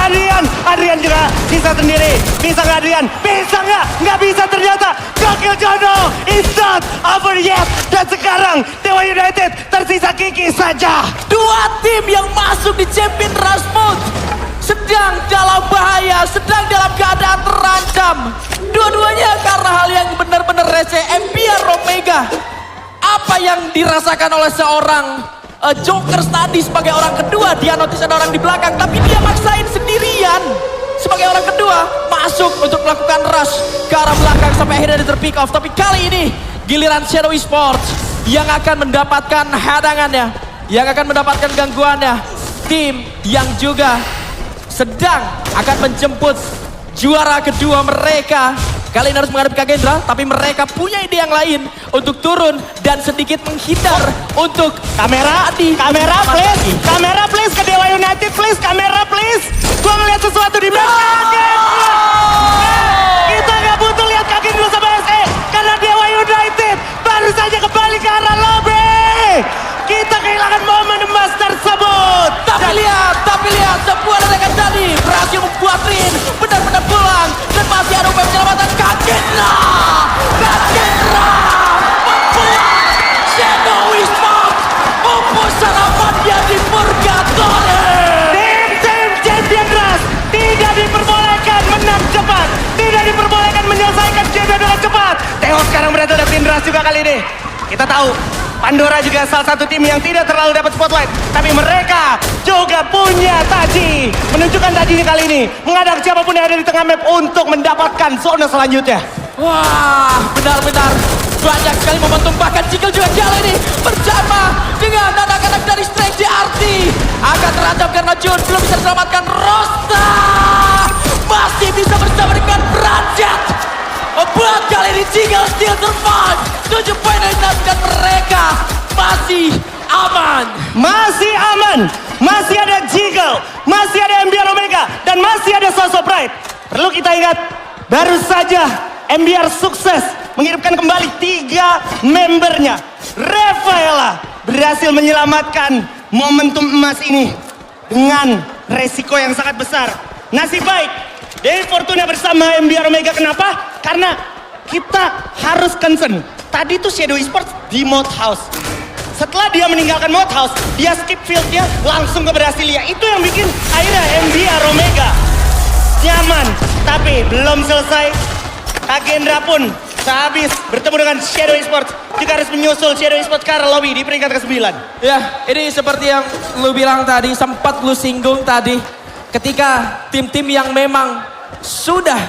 Adrian juga sisa sendiri. Bisa nggak Adrian? Bisa nggak? Nggak bisa ternyata. Gokil Jono is not over yet. Dan sekarang Dewa United tersisa Kiki saja. 2 tim yang masuk di Champion Rush mode sedang dalam bahaya, sedang dalam keadaan terancam. Dua-duanya karena hal yang benar-benar receh. MBR Omega, apa yang dirasakan oleh seorang Joker tadi sebagai orang kedua, dia notice ada orang di belakang, tapi dia maksain sendirian sebagai orang kedua masuk untuk melakukan rush ke arah belakang sampai akhirnya dia terpick off. Tapi kali ini giliran Shadow Esports yang akan mendapatkan hadangannya, yang akan mendapatkan gangguannya. Tim yang juga sedang akan menjemput juara kedua mereka. Kali ini harus menghadapi Kagendra, tapi mereka punya ide yang lain untuk turun dan sedikit menghindar untuk kamera please, kamera please ke Dewa United please, kamera please. Gua ngeliat sesuatu di belakang. Kita nggak butuh lihat Kagendra sama SE karena Dewa United baru saja kembali ke arah lobby. Kita kehilangan momen emas tersebut. Tapi lihat sebuah ledakan tadi berhasil membuat Rin benar-benar pulang dan masih ada upaya penyelamatan. Kagendra membuat Rush juga kali ini. Kita tahu Pandora juga salah satu tim yang tidak terlalu dapat spotlight. Tapi mereka juga punya taji. Menunjukkan tajinya kali ini. Menghadang siapapun yang ada di tengah map untuk mendapatkan zona selanjutnya. Wah, benar-benar banyak sekali momentum. Bahkan Jiggle juga kali ini bersama dengan anak-anak dari Strange JRT. Akan terancam karena Jun belum bisa diselamatkan. Rosta masih bisa bersama dengan Pranjat. Buat kali ini Jiggle still survive. 7 poin dari dan mereka masih aman. Masih aman. Masih ada Jiggle. Masih ada MBR Omega. Dan masih ada Soso Pride. Perlu kita ingat, baru saja MBR sukses menghidupkan kembali 3 membernya. Rafaela berhasil menyelamatkan momentum emas ini dengan resiko yang sangat besar. Nasib baik Dewi Fortuna bersama MBR Omega. Kenapa? Karena kita harus concern. Tadi tuh Shadow Esports di Mode House. Setelah dia meninggalkan Mode House, dia skip fieldnya langsung ke Brasilia. Itu yang bikin akhirnya MBR Omega nyaman. Tapi belum selesai. Kagendra pun sehabis bertemu dengan Shadow Esports juga harus menyusul Shadow Esports ke arah lobby di peringkat ke-9. Ya, ini seperti yang lu bilang tadi, sempat lu singgung tadi. Ketika tim-tim yang memang sudah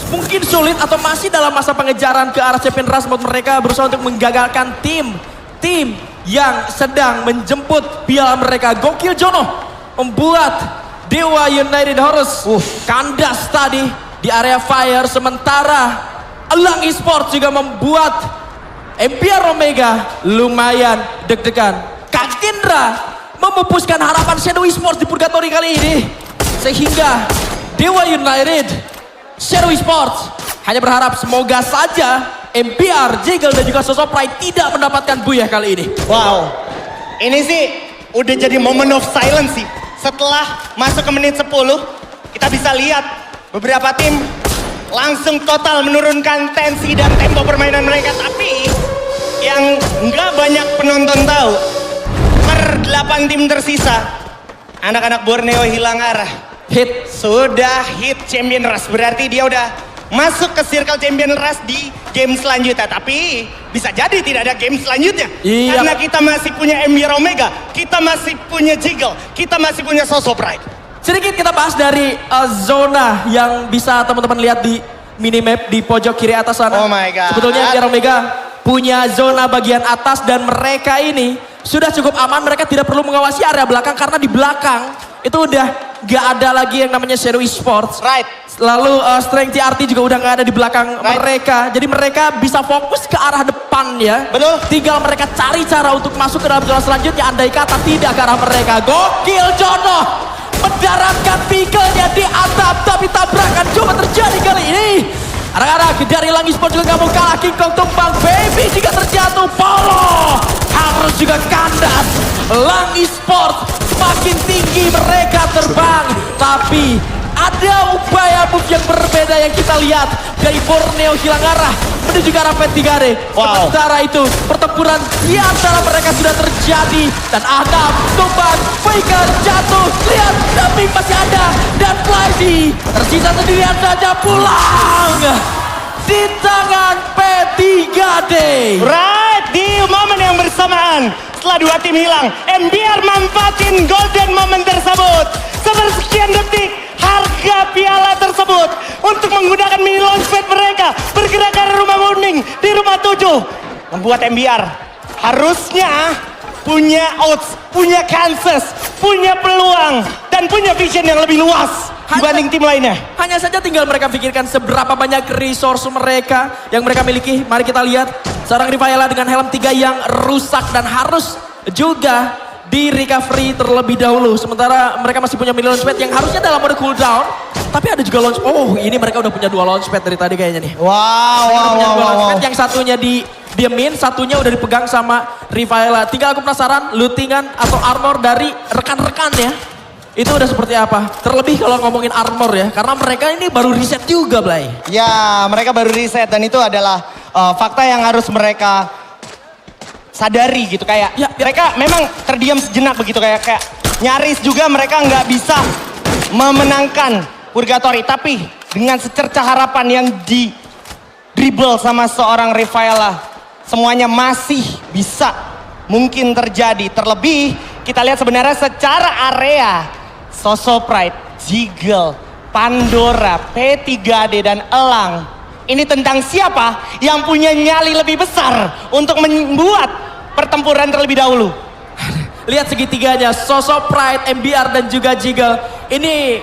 mungkin sulit atau masih dalam masa pengejaran ke arah Champion Rush Mode, mereka berusaha untuk menggagalkan tim yang sedang menjemput piala mereka. Gokil Jono membuat Dewa United harus kandas tadi di area fire, sementara Elang Esports juga membuat MBR Omega lumayan deg-degan. Kak Kendra memupuskan harapan Shadow Esports di Purgatory kali ini, sehingga Dewa United, Shadow Esports hanya berharap semoga saja MBR, Jiggle dan juga Soso Pride tidak mendapatkan buyah kali ini. Wow, ini sih udah jadi moment of silence sih. Setelah masuk ke menit 10, kita bisa lihat beberapa tim langsung total menurunkan tensi dan tempo permainan mereka. Tapi yang nggak banyak penonton tahu, per 8 tim tersisa, anak-anak Borneo hilang arah. Hit. Sudah hit Champion Rush, berarti dia udah masuk ke circle Champion Rush di game selanjutnya. Tapi bisa jadi tidak ada game selanjutnya. Iya. Karena kita masih punya MBR Omega, kita masih punya Jiggle, kita masih punya Soso Pride. Sedikit kita bahas dari zona yang bisa teman-teman lihat di minimap di pojok kiri atas sana. Oh my God. Sebetulnya MBR Omega punya zona bagian atas dan mereka ini sudah cukup aman. Mereka tidak perlu mengawasi area belakang karena di belakang itu udah gak ada lagi yang namanya Shadow Esports. Right. Lalu Strength TRT juga udah gak ada di belakang mereka. Jadi mereka bisa fokus ke arah depan ya. Betul. Tinggal mereka cari cara untuk masuk ke dalam zona selanjutnya. Andai kata tidak ke arah mereka. Gokil Jono mendaratkan pikelnya di atap, tapi tabrakan coba terjadi kali ini. Anak-anak dari Elang Esports juga gak mau kalah. King Kong tumbang, Baby juga terjatuh. Paulo harus juga kandas. Elang Esports semakin tinggi mereka terbang, tapi ada upaya move yang berbeda yang kita lihat dari Borneo hilang arah menuju ke arah Petigare. Wow. Sementara itu pertempuran di antara mereka sudah terjadi dan Adam tumbang, Faker jatuh, lihat tapi masih ada dan Flyzy tersisa sendirian saja pulang di tangan P3D. Right, di momen yang bersamaan setelah 2 tim hilang, MBR manfaatin golden moment tersebut. Sepersekian detik harga piala tersebut untuk menggunakan mini launchpad mereka bergerak ke arah rumah kuning di rumah 7. Membuat MBR harusnya punya odds, punya chances, punya peluang dan punya vision yang lebih luas dibanding tim lainnya. Hanya saja tinggal mereka pikirkan seberapa banyak resource mereka yang mereka miliki. Mari kita lihat seorang Rafaela dengan helm 3 yang rusak dan harus juga di recovery terlebih dahulu. Sementara mereka masih punya mini launchpad yang harusnya dalam mode cooldown. Tapi ada juga launch. Oh, ini mereka udah punya 2 launchpad dari tadi kayaknya nih. Wow. Yang satunya diemin, satunya udah dipegang sama Rafaela. Tinggal aku penasaran lootingan atau armor dari rekan-rekannya itu udah seperti apa. Terlebih kalau ngomongin armor ya, karena mereka ini baru reset juga, Blay. Ya, mereka baru reset dan itu adalah fakta yang harus mereka sadari gitu. Kayak mereka memang terdiam sejenak begitu, kayak nyaris juga mereka nggak bisa memenangkan Purgatory. Tapi dengan secerca harapan yang di dribble sama seorang Rafaela, semuanya masih bisa mungkin terjadi. Terlebih kita lihat sebenarnya secara area Sosopride, Jiggle, Pandora, P3D dan Elang. Ini tentang siapa yang punya nyali lebih besar untuk membuat pertempuran terlebih dahulu. Lihat segitiganya, Sosopride, MBR dan juga Jiggle. Ini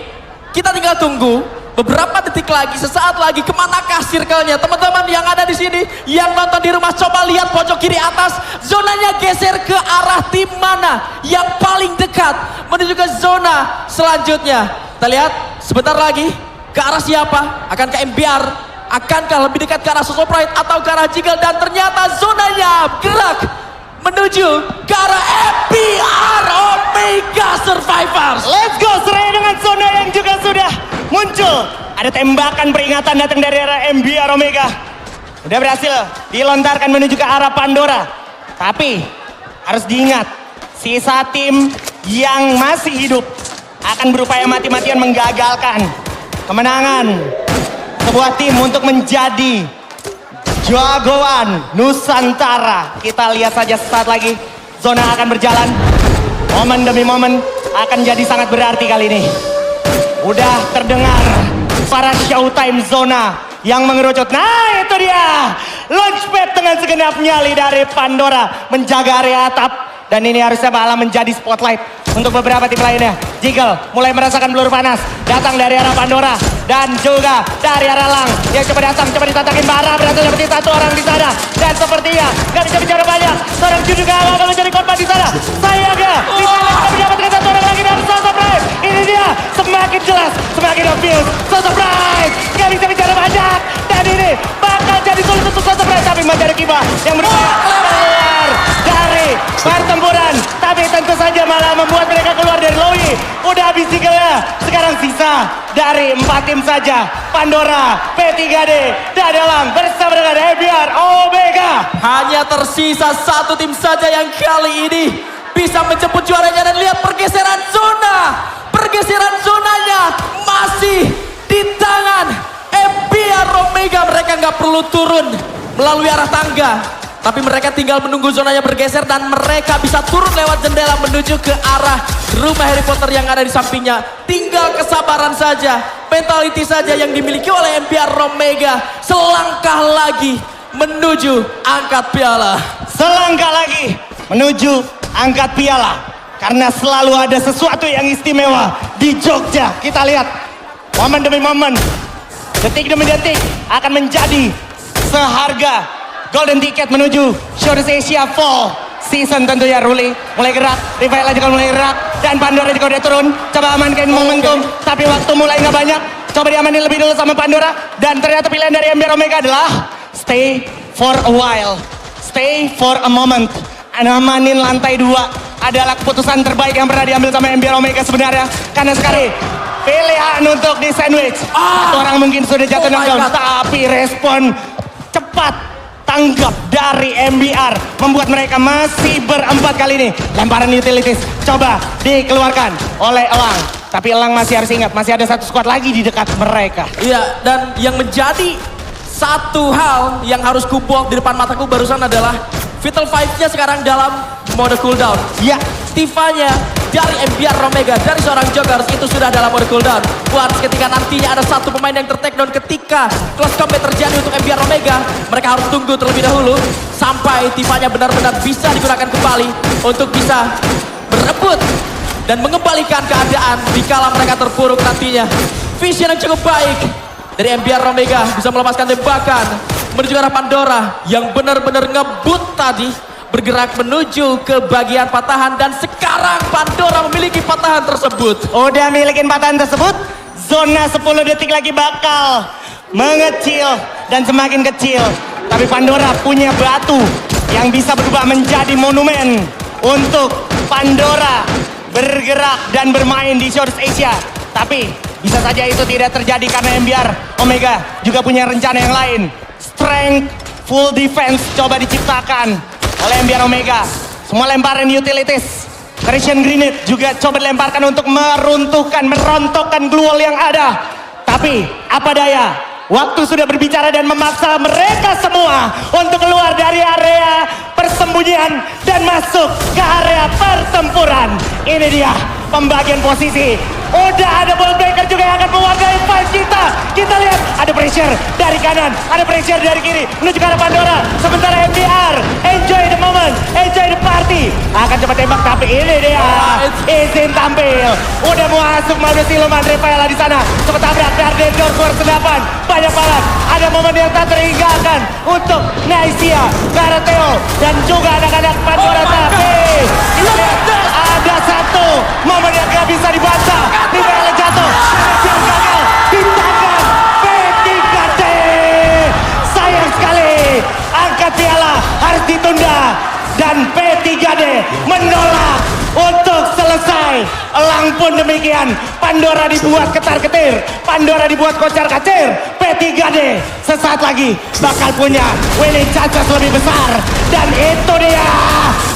kita tinggal tunggu beberapa detik lagi, sesaat lagi kemanakah circle-nya. Teman-teman yang ada di sini, yang nonton di rumah, coba lihat pojok kiri atas. Zonanya geser ke arah tim mana yang paling dekat menuju ke zona selanjutnya. Kita lihat sebentar lagi ke arah siapa? Akankah MBR? Akankah lebih dekat ke arah Sosopride atau ke arah Jiggle? Dan ternyata zonanya gerak menuju ke arah MBR Omega Survivors. Let's go, seraya dengan zona yang juga sudah muncul. Ada tembakan peringatan datang dari arah MBR Omega. Udah berhasil dilontarkan menuju ke arah Pandora. Tapi harus diingat, sisa tim yang masih hidup akan berupaya mati-matian menggagalkan kemenangan sebuah tim untuk menjadi jagoan Nusantara. Kita lihat saja sesaat lagi zona akan berjalan. Momen demi momen akan jadi sangat berarti kali ini. Udah terdengar para showtime zona yang mengerucut. Nah itu dia, launchpad dengan segenap nyali dari Pandora menjaga area atap. Dan ini harusnya malah menjadi spotlight untuk beberapa tim lainnya. Jiggle mulai merasakan peluru panas datang dari arah Pandora dan juga dari arah Lang yang coba datang, coba ditatakin bara, berhasil seperti satu orang di sana. Dan sepertinya gak bisa bicara banyak, seorang juga akan menjadi korban di sana. Sayangnya di sana kita mendapatkan satu orang lagi dari Sosopride. Ini dia, semakin jelas, semakin obvious. Sosopride gak bisa bicara banyak, dan ini bakal jadi sulit untuk Sosopride. Tapi masih ada Kiba yang berupaya keluar dari pertempuran, tapi tentu saja malah membuat mereka keluar dari Lowy. Udah habis Jiggle-nya, sekarang sisa dari 4 tim saja. Pandora, P3D, dan Elang bersama dengan MBR Omega. Hanya tersisa satu tim saja yang kali ini bisa menjemput juaranya. Dan lihat pergeseran zona, pergeseran zonanya masih di tangan MBR Omega. Mereka nggak perlu turun melalui arah tangga, tapi mereka tinggal menunggu zonanya bergeser dan mereka bisa turun lewat jendela menuju ke arah rumah Harry Potter yang ada di sampingnya. Tinggal kesabaran saja, mentality saja yang dimiliki oleh MBR Omega. Selangkah lagi menuju angkat piala. Selangkah lagi menuju angkat piala. Karena selalu ada sesuatu yang istimewa di Jogja. Kita lihat momen demi momen, detik demi detik akan menjadi seharga golden ticket menuju Showcase Asia Fall Season tentunya. Ruli mulai gerak, Rivaila juga mulai gerak, dan Pandora juga udah turun. Coba amankan momentum, tapi waktu mulai nggak banyak. Coba diamanin lebih dulu sama Pandora, dan ternyata pilihan dari MBR Omega adalah stay for a while, stay for a moment. Amanin lantai 2 adalah keputusan terbaik yang pernah diambil sama MBR Omega sebenarnya, karena sekali pilihan untuk di sandwich. Satu orang mungkin sudah jatuh knockdown, tapi respon cepat tanggap dari MBR membuat mereka masih berempat kali ini. Lemparan utilities coba dikeluarkan oleh Elang, tapi Elang masih harus ingat masih ada satu squad lagi di dekat mereka. Iya, dan yang menjadi satu hal yang harus kubuat di depan mataku barusan adalah Vital Five-nya sekarang dalam mode cooldown. Ya, Tifa-nya dari MBR Omega, dari seorang Jokers itu sudah dalam mode cooldown. Buat ketika nantinya ada satu pemain yang ter-take down ketika close combat terjadi untuk MBR Omega, mereka harus tunggu terlebih dahulu sampai Tifa-nya benar-benar bisa digunakan kembali untuk bisa berebut dan mengembalikan keadaan dikala mereka terpuruk nantinya. Vision yang cukup baik dari MBR Omega bisa melepaskan tembakan menuju ke arah Pandora yang benar-benar ngebut tadi, bergerak menuju ke bagian patahan, dan sekarang Pandora memiliki patahan tersebut. udah milikin patahan tersebut. Zona 10 detik lagi bakal mengecil dan semakin kecil. Tapi Pandora punya batu yang bisa berubah menjadi monumen untuk Pandora bergerak dan bermain di Showcase Asia. Tapi bisa saja itu tidak terjadi karena MBR Omega juga punya rencana yang lain. Strength, full defense coba diciptakan oleh MBR Omega. Semua lemparan utilities, Christian Grenade juga coba dilemparkan untuk meruntuhkan, merontokkan glue wall yang ada. Tapi apa daya, Waktu sudah berbicara dan memaksa mereka semua untuk keluar dari area persembunyian dan masuk ke area pertempuran. Ini dia pembagian posisi. Udah ada ball breaker juga yang akan mewarnai fight kita. Kita lihat ada pressure dari kanan, ada pressure dari kiri menuju ke arah Pandora. Sementara MDR enjoy the moment, enjoy the party. Akan coba tembak tapi ini dia izin tampil. Udah mau masuk melalui siluman Rafaela di sana. Coba tabrak dari door keluar senapan. Banyak banget. Ada momen yang tak terhinggakan untuk Naisia, Karateo dan juga anak-anak Pandora. Tapi kita lihat ada satu momen yang gak bisa dibantah. Rafaela jatuh. Yang gagal di tangan P3T. Sayang sekali. Angkat piala harus ditunda. Dan P3D menolak untuk selesai. Elang pun demikian. Pandora dibuat ketar-ketir. Pandora dibuat kocar-kacir. P3D sesaat lagi bakal punya winning chances lebih besar. Dan itu dia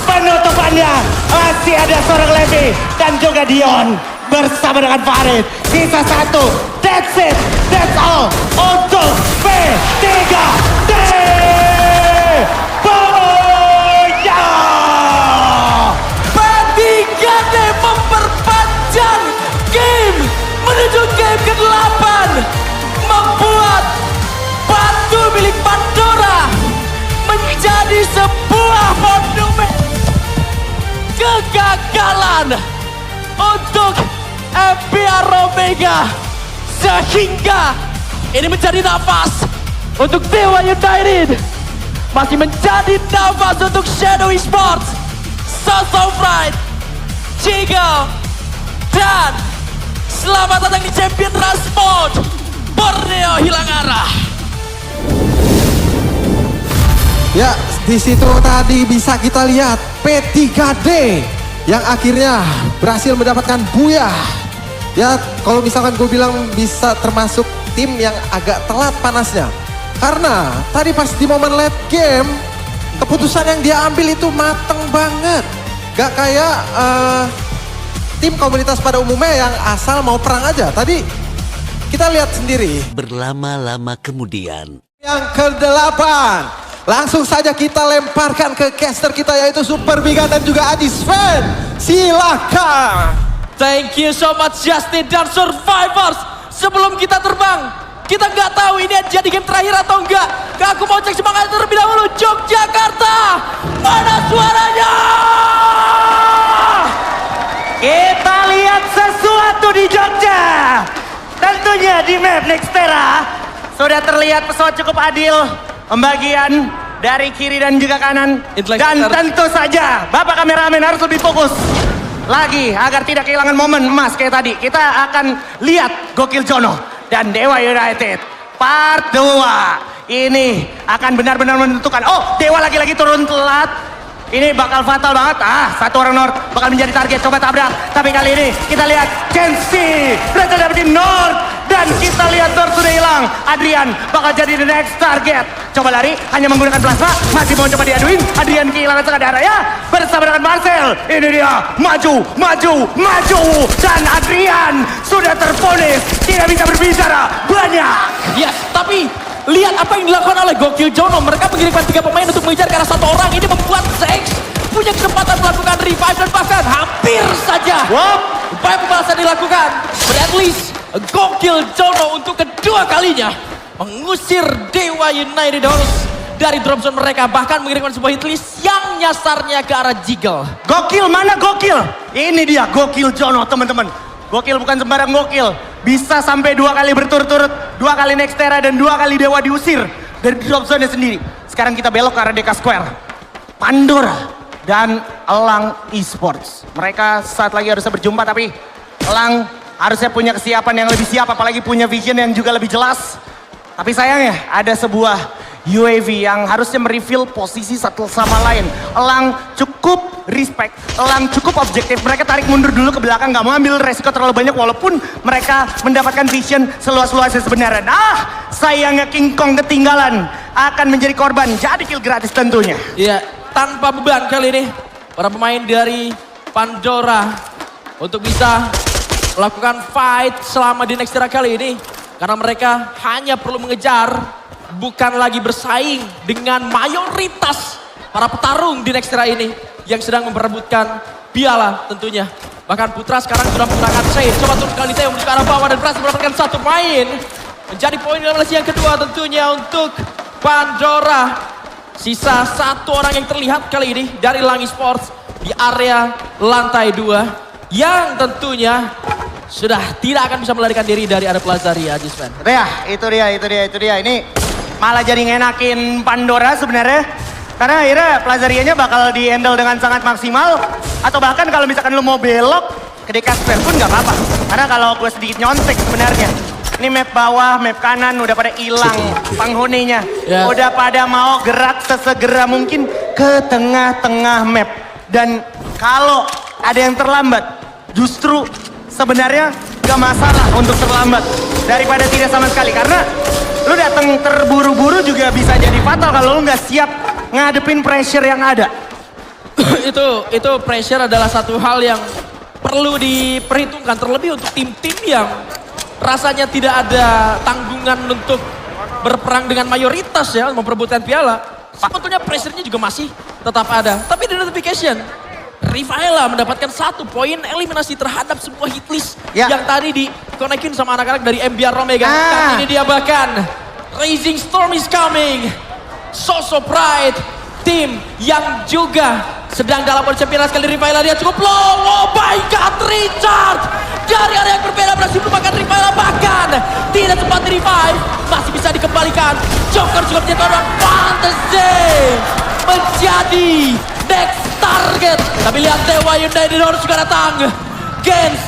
penutupannya. Masih ada seorang Levi dan juga Dion bersama dengan Farid. Sisa satu. That's it. That's all untuk P3D. P3D memperpanjang game menuju game ke-8. Membuat batu milik Pandora menjadi sebuah monumen kegagalan untuk MBR Omega. Sehingga ini menjadi nafas untuk Dewa United. Masih menjadi nafas untuk Shadow Esports, Soso Pride, Jiggle, dan selamat datang di Champion Rush Mode, Borneo hilang arah. Ya, di situ tadi bisa kita lihat P3D yang akhirnya berhasil mendapatkan buyah. Ya, kalau misalkan gue bilang bisa termasuk tim yang agak telat panasnya. Karena tadi pas di momen late game, keputusan yang dia ambil itu mateng banget. Gak kayak tim komunitas pada umumnya yang asal mau perang aja. Tadi kita lihat sendiri. Berlama-lama kemudian. Yang ke-8. Langsung saja kita lemparkan ke caster kita yaitu Super Bigan dan juga Adis Fan. Silakan. Thank you so much Justin dan Survivors. Sebelum kita terbang, kita nggak tahu ini jadi game terakhir atau enggak. Aku mau cek semangat terlebih dahulu. Yogyakarta, mana suaranya? Kita lihat sesuatu di Jogja. Tentunya di map Nextera sudah terlihat pesawat cukup adil. Pembagian dari kiri dan juga kanan. Dan tentu saja Bapak kameramen harus lebih fokus lagi agar tidak kehilangan momen emas kayak tadi. Kita akan lihat Gokil Jono dan Dewa United part 2. Ini akan benar-benar menentukan. Oh, Dewa lagi-lagi turun telat. Ini bakal fatal banget. Satu orang North bakal menjadi target. Coba tabrak. Tapi kali ini kita lihat Kensi berhasil dapetin North. Dan kita lihat North sudah hilang. Adrian bakal jadi the next target. Coba lari, hanya menggunakan plasma. Masih mau coba diaduin. Adrian kehilangan setengah darah ya. Bersama dengan Marcel. Ini dia. Maju, maju, maju. Dan Adrian sudah terponis. Tidak bisa berbicara banyak. Yes, tapi lihat apa yang dilakukan oleh Gokil Jono. Mereka mengirimkan 3 pemain untuk mengejar ke arah 1 orang. Ini membuat Zex punya kesempatan melakukan revive dan bahkan hampir saja upaya pembalasan dilakukan. But at least Gokil Jono untuk kedua kalinya mengusir Dewa United Horus dari drop zone mereka. Bahkan mengirimkan sebuah hit list yang nyasarnya ke arah Jiggle. Gokil, mana Gokil? Ini dia Gokil Jono teman-teman. Gokil bukan sembarang gokil. Bisa sampai 2 kali berturut-turut. 2 kali Nextera dan 2 kali Dewa diusir dari drop zone sendiri. Sekarang kita belok ke arah Deka Square. Pandora dan Elang Esports. Mereka saat lagi harusnya berjumpa tapi Elang harusnya punya kesiapan yang lebih siap. Apalagi punya vision yang juga lebih jelas. Tapi sayangnya ada sebuah UAV yang harusnya mereveal posisi satu sama lain. Elang cukup respect, Elang cukup objektif. Mereka tarik mundur dulu ke belakang, gak mau ambil resiko terlalu banyak walaupun mereka mendapatkan vision seluas-luasnya sebenarnya. Sayangnya King Kong ketinggalan, akan menjadi korban, jadi kill gratis tentunya. Iya, tanpa beban kali ini para pemain dari Pandora untuk bisa melakukan fight selama di Nextera kali ini. Karena mereka hanya perlu mengejar, bukan lagi bersaing dengan mayoritas para petarung di Nextera ini yang sedang memperebutkan piala tentunya. Bahkan Putra sekarang sudah menggunakan save. Coba turun kali Teo menuju ke arah bawah dan berhasil mendapatkan 1 poin. Menjadi poin eliminasi yang kedua tentunya untuk Pandora. Sisa 1 orang yang terlihat kali ini dari Langi Sports di area lantai 2. Yang tentunya sudah tidak akan bisa melarikan diri dari ada Plazari, Ajis Fan. Itu dia. Ini malah jadi ngenakin Pandora sebenarnya. Karena akhirnya Plazarianya bakal di-handle dengan sangat maksimal. Atau bahkan kalau misalkan lu mau belok ke Dekasper pun nggak apa-apa. Karena kalau gue sedikit nyontek sebenarnya. Ini map bawah, map kanan udah pada hilang penghuninya. Ya. Udah pada mau gerak sesegera mungkin ke tengah-tengah map. Dan kalau ada yang terlambat, justru sebenarnya gak masalah untuk terlambat daripada tidak sama sekali. Karena lu datang terburu-buru juga bisa jadi fatal kalau lu nggak siap ngadepin pressure yang ada. itu pressure adalah satu hal yang perlu diperhitungkan, terlebih untuk tim-tim yang rasanya tidak ada tanggungan untuk berperang dengan mayoritas ya, memperebutkan piala. Sebetulnya pressure-nya juga masih tetap ada. Tapi di notification, Rivaela mendapatkan 1 poin eliminasi terhadap sebuah hitlist yang tadi dikonekin sama anak-anak dari MBR Omega. Kali ini dia bahkan Rising Storm is coming. Soso Pride, tim yang juga sedang dalam World Championship kali Rivaela dia cukup low. Oh my God, Richard dari area yang berbeda berhasil melupakan Rivaela, bahkan tidak sempat di revive, masih bisa dikembalikan. Joker juga menjadi orang Fantasy menjadi next target. Tapi lihat Dewa United harus juga datang. Gens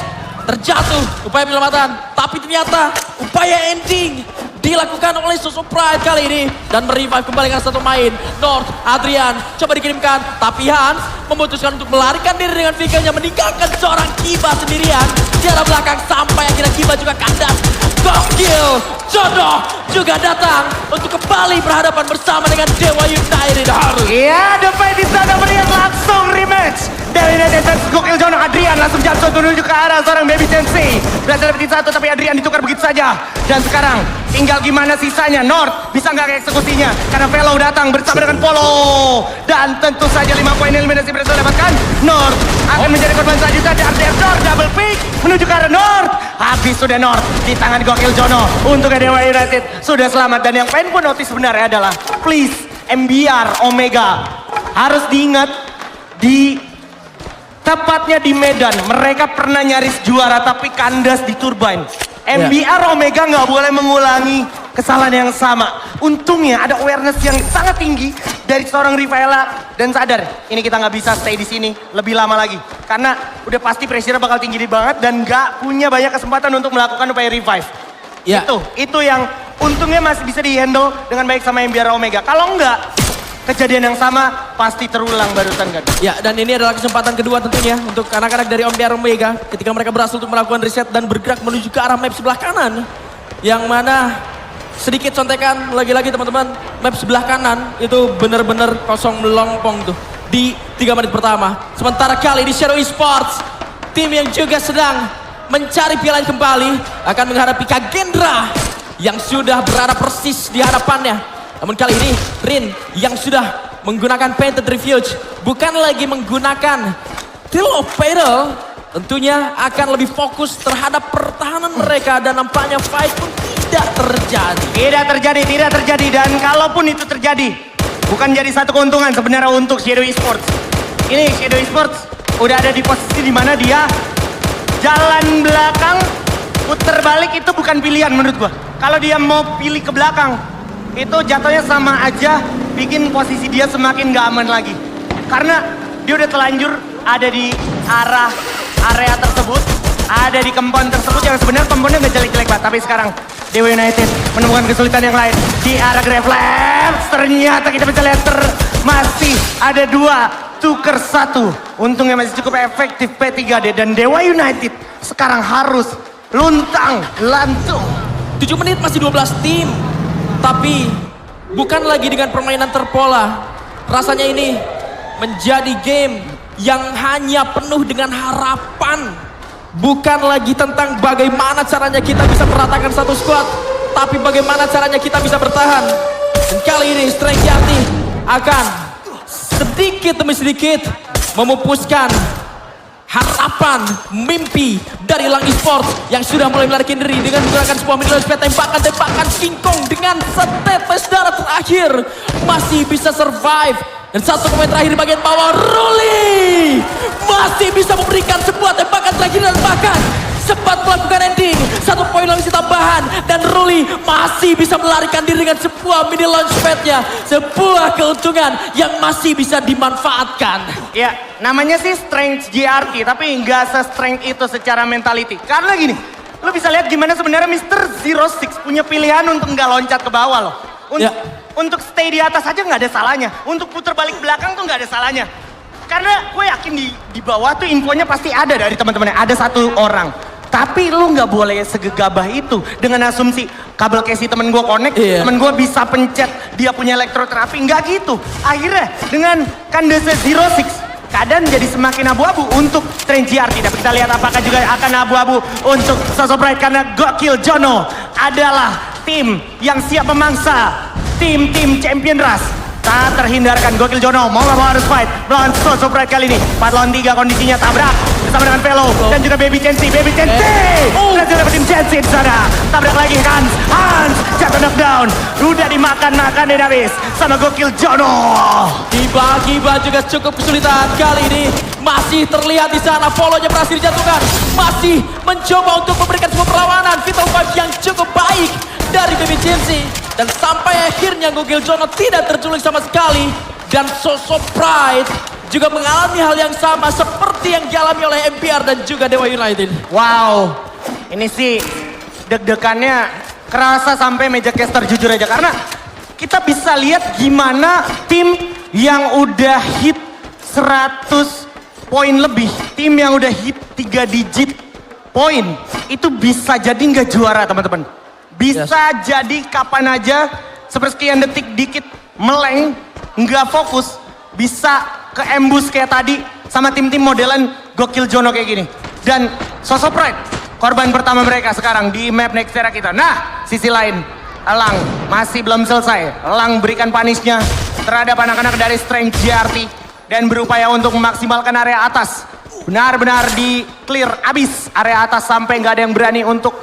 terjatuh, upaya penyelamatan, tapi ternyata upaya ending dilakukan oleh Soso Pride kali ini dan merevive kembalikan 1 main. North, Adrian coba dikirimkan, tapi Hans memutuskan untuk melarikan diri dengan vehicle-nya, meninggalkan seorang Kiba sendirian di arah belakang sampai akhirnya Kiba juga kandas. Gokil, Jodoh juga datang untuk kembali berhadapan bersama dengan Dewa United. Iya, The Fight di sana melihat langsung rematch dari United versus Gokil Jono. Adrian langsung jatuh menuju ke arah seorang Baby Sensei. Berhasil dapetin 1 tapi Adrian ditukar begitu saja. Dan sekarang tinggal gimana sisanya. North bisa nggak eksekusinya karena Velo datang bersama dengan Polo. Dan tentu saja 5 poin eliminasi berhasil dapatkan. North akan menjadi korban selanjutnya. Dan North double pick menuju ke arah North. Habis sudah North di tangan Gokil Jono. Untuk Dewa United sudah selamat. Dan yang pengen pun notice sebenarnya adalah please MBR Omega harus diingat tepatnya di Medan. Mereka pernah nyaris juara tapi kandas di Turbine. MBR Omega nggak boleh mengulangi kesalahan yang sama. Untungnya ada awareness yang sangat tinggi dari seorang Rivaela dan sadar ini kita nggak bisa stay di sini lebih lama lagi karena udah pasti pressure bakal tinggi banget dan nggak punya banyak kesempatan untuk melakukan upaya revive. Ya. Itu yang untungnya masih bisa di-handle dengan baik sama MBR Omega. Kalau enggak, kejadian yang sama pasti terulang barusan kan. Ya, dan ini adalah kesempatan kedua tentunya untuk anak-anak dari MBR Omega ketika mereka berhasil untuk melakukan reset dan bergerak menuju ke arah map sebelah kanan. Yang mana sedikit contekan lagi-lagi teman-teman, map sebelah kanan itu benar-benar kosong melompong tuh di 3 menit pertama. Sementara kali di Shadow Esports, tim yang juga sedang mencari piala kembali akan menghadapi Kagendra yang sudah berada persis di hadapannya. Namun kali ini Rin yang sudah menggunakan Painted Refuge bukan lagi menggunakan Till of Peril, tentunya akan lebih fokus terhadap pertahanan mereka dan nampaknya fight pun tidak terjadi. Dan kalaupun itu terjadi bukan jadi satu keuntungan sebenarnya untuk Shadow Esports. Ini Shadow Esports udah ada di posisi dimana dia jalan belakang puter balik itu bukan pilihan menurut gua. Kalau dia mau pilih ke belakang itu jatuhnya sama aja bikin posisi dia semakin gak aman lagi. Karena dia udah telanjur ada di area tersebut, ada di compound tersebut yang sebenarnya compoundnya gak jelek-jelek banget. Tapi sekarang Dewa United menemukan kesulitan yang lain di arah Grave Labs. Ternyata kita bisa lihat masih ada 2 tuker 1. Untungnya masih cukup efektif P3D dan Dewa United sekarang harus luntang lantung. 7 menit masih 12 tim. Tapi bukan lagi dengan permainan terpola. Rasanya ini menjadi game yang hanya penuh dengan harapan bukan lagi tentang bagaimana caranya kita bisa meratakan satu squad, tapi bagaimana caranya kita bisa bertahan. Dan kali ini Strength Jati akan sedikit demi sedikit memupuskan harapan, mimpi dari Lang Esports yang sudah mulai melarikan diri dengan menggunakan sebuah minion speed tembakan King Kong dengan setetes darah terakhir masih bisa survive. Dan satu pemain terakhir di bagian bawah, Ruli masih bisa memberikan sebuah tembakan terakhir dan bahkan sempat melakukan ending. 1 poin langsung tambahan dan Ruli masih bisa melarikan diri dengan sebuah mini launchpad-nya. Sebuah keuntungan yang masih bisa dimanfaatkan. Ya, namanya sih strength JRT, tapi nggak se-strength itu secara mentality. Karena gini, lo bisa lihat gimana sebenarnya Mr. 06 punya pilihan untuk nggak loncat ke bawah loh. Untuk stay di atas aja nggak ada salahnya. Untuk putar balik belakang tuh nggak ada salahnya. Karena gue yakin di bawah tuh infonya pasti ada dari teman-temannya. Ada 1 orang. Tapi lu nggak boleh segegabah itu dengan asumsi kabel Casey temen gue connect, temen gue bisa pencet dia punya elektroterapi, nggak gitu. Akhirnya dengan Kandese 06 keadaan jadi semakin abu-abu untuk Strength JRT. Tapi kita lihat apakah juga akan abu-abu untuk Sosopride karena Gokil Jono adalah tim yang siap memangsa tim-tim Champion Rush. Tak terhindarkan Gokil Jono mau gak mau harus fight melawan Sosopride kali ini. 4 lawan 3 kondisinya tabrak bersama dengan Velo dan juga Baby Chensi. Berhasil dapetin Chensi di sana. Tabrak lagi Hans jatuh knockdown. Udah dimakan dan habis sama Gokil Jono. Kiba juga cukup kesulitan kali ini. Masih terlihat di sana follow-nya berhasil dijatuhkan. Masih mencoba untuk memberikan sebuah perlawanan. Vital Vibe yang cukup baik dari Baby Chensi. Dan sampai akhirnya Gokil Jono tidak terculik sama sekali. Dan Sosopride juga mengalami hal yang sama seperti yang dialami oleh MPR dan juga Dewa United. Wow, ini sih deg-degannya kerasa sampai meja caster jujur aja. Karena kita bisa lihat gimana tim yang udah hit 100 poin lebih. Tim yang udah hit 3 digit poin. Itu bisa jadi nggak juara teman-teman. Bisa jadi kapan aja sepersekian detik dikit meleng, nggak fokus, bisa ke ambush kayak tadi sama tim-tim modelan Gokil Jono kayak gini. Dan Sosopride, korban pertama mereka sekarang di map Nextera kita. Nah, sisi lain, Elang masih belum selesai. Elang berikan punishnya terhadap anak-anak dari Strength JRT dan berupaya untuk memaksimalkan area atas. Benar-benar di clear abis area atas sampai nggak ada yang berani untuk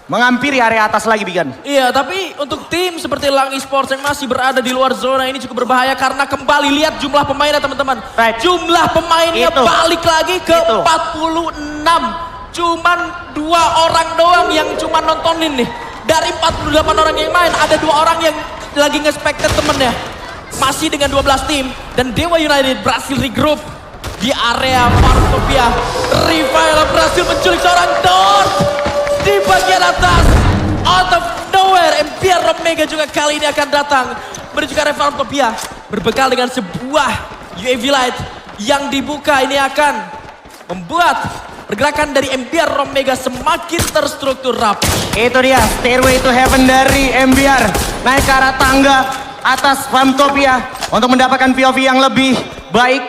mengampiri area atas lagi, Bigan. Iya, tapi untuk tim seperti Lang Esports yang masih berada di luar zona ini cukup berbahaya karena kembali lihat jumlah pemainnya teman-teman. Right. Jumlah pemainnya balik lagi ke 46. Cuman 2 orang doang yang cuma nontonin nih. Dari 48 orang yang main, ada 2 orang yang lagi nge-spectate temennya. Masih dengan 12 tim. Dan Dewa United berhasil regroup di area Farmtopia. Rival berhasil menculik seorang Dort di bagian atas. Out of nowhere, MPR Omega juga kali ini akan datang menuju ke area Farmtopia. Berbekal dengan sebuah UAV Light yang dibuka, ini akan membuat pergerakan dari MPR Omega semakin terstruktur rapi. Itu dia, Stairway to Heaven dari MBR. Naik ke arah tangga atas Farmtopia untuk mendapatkan POV yang lebih baik.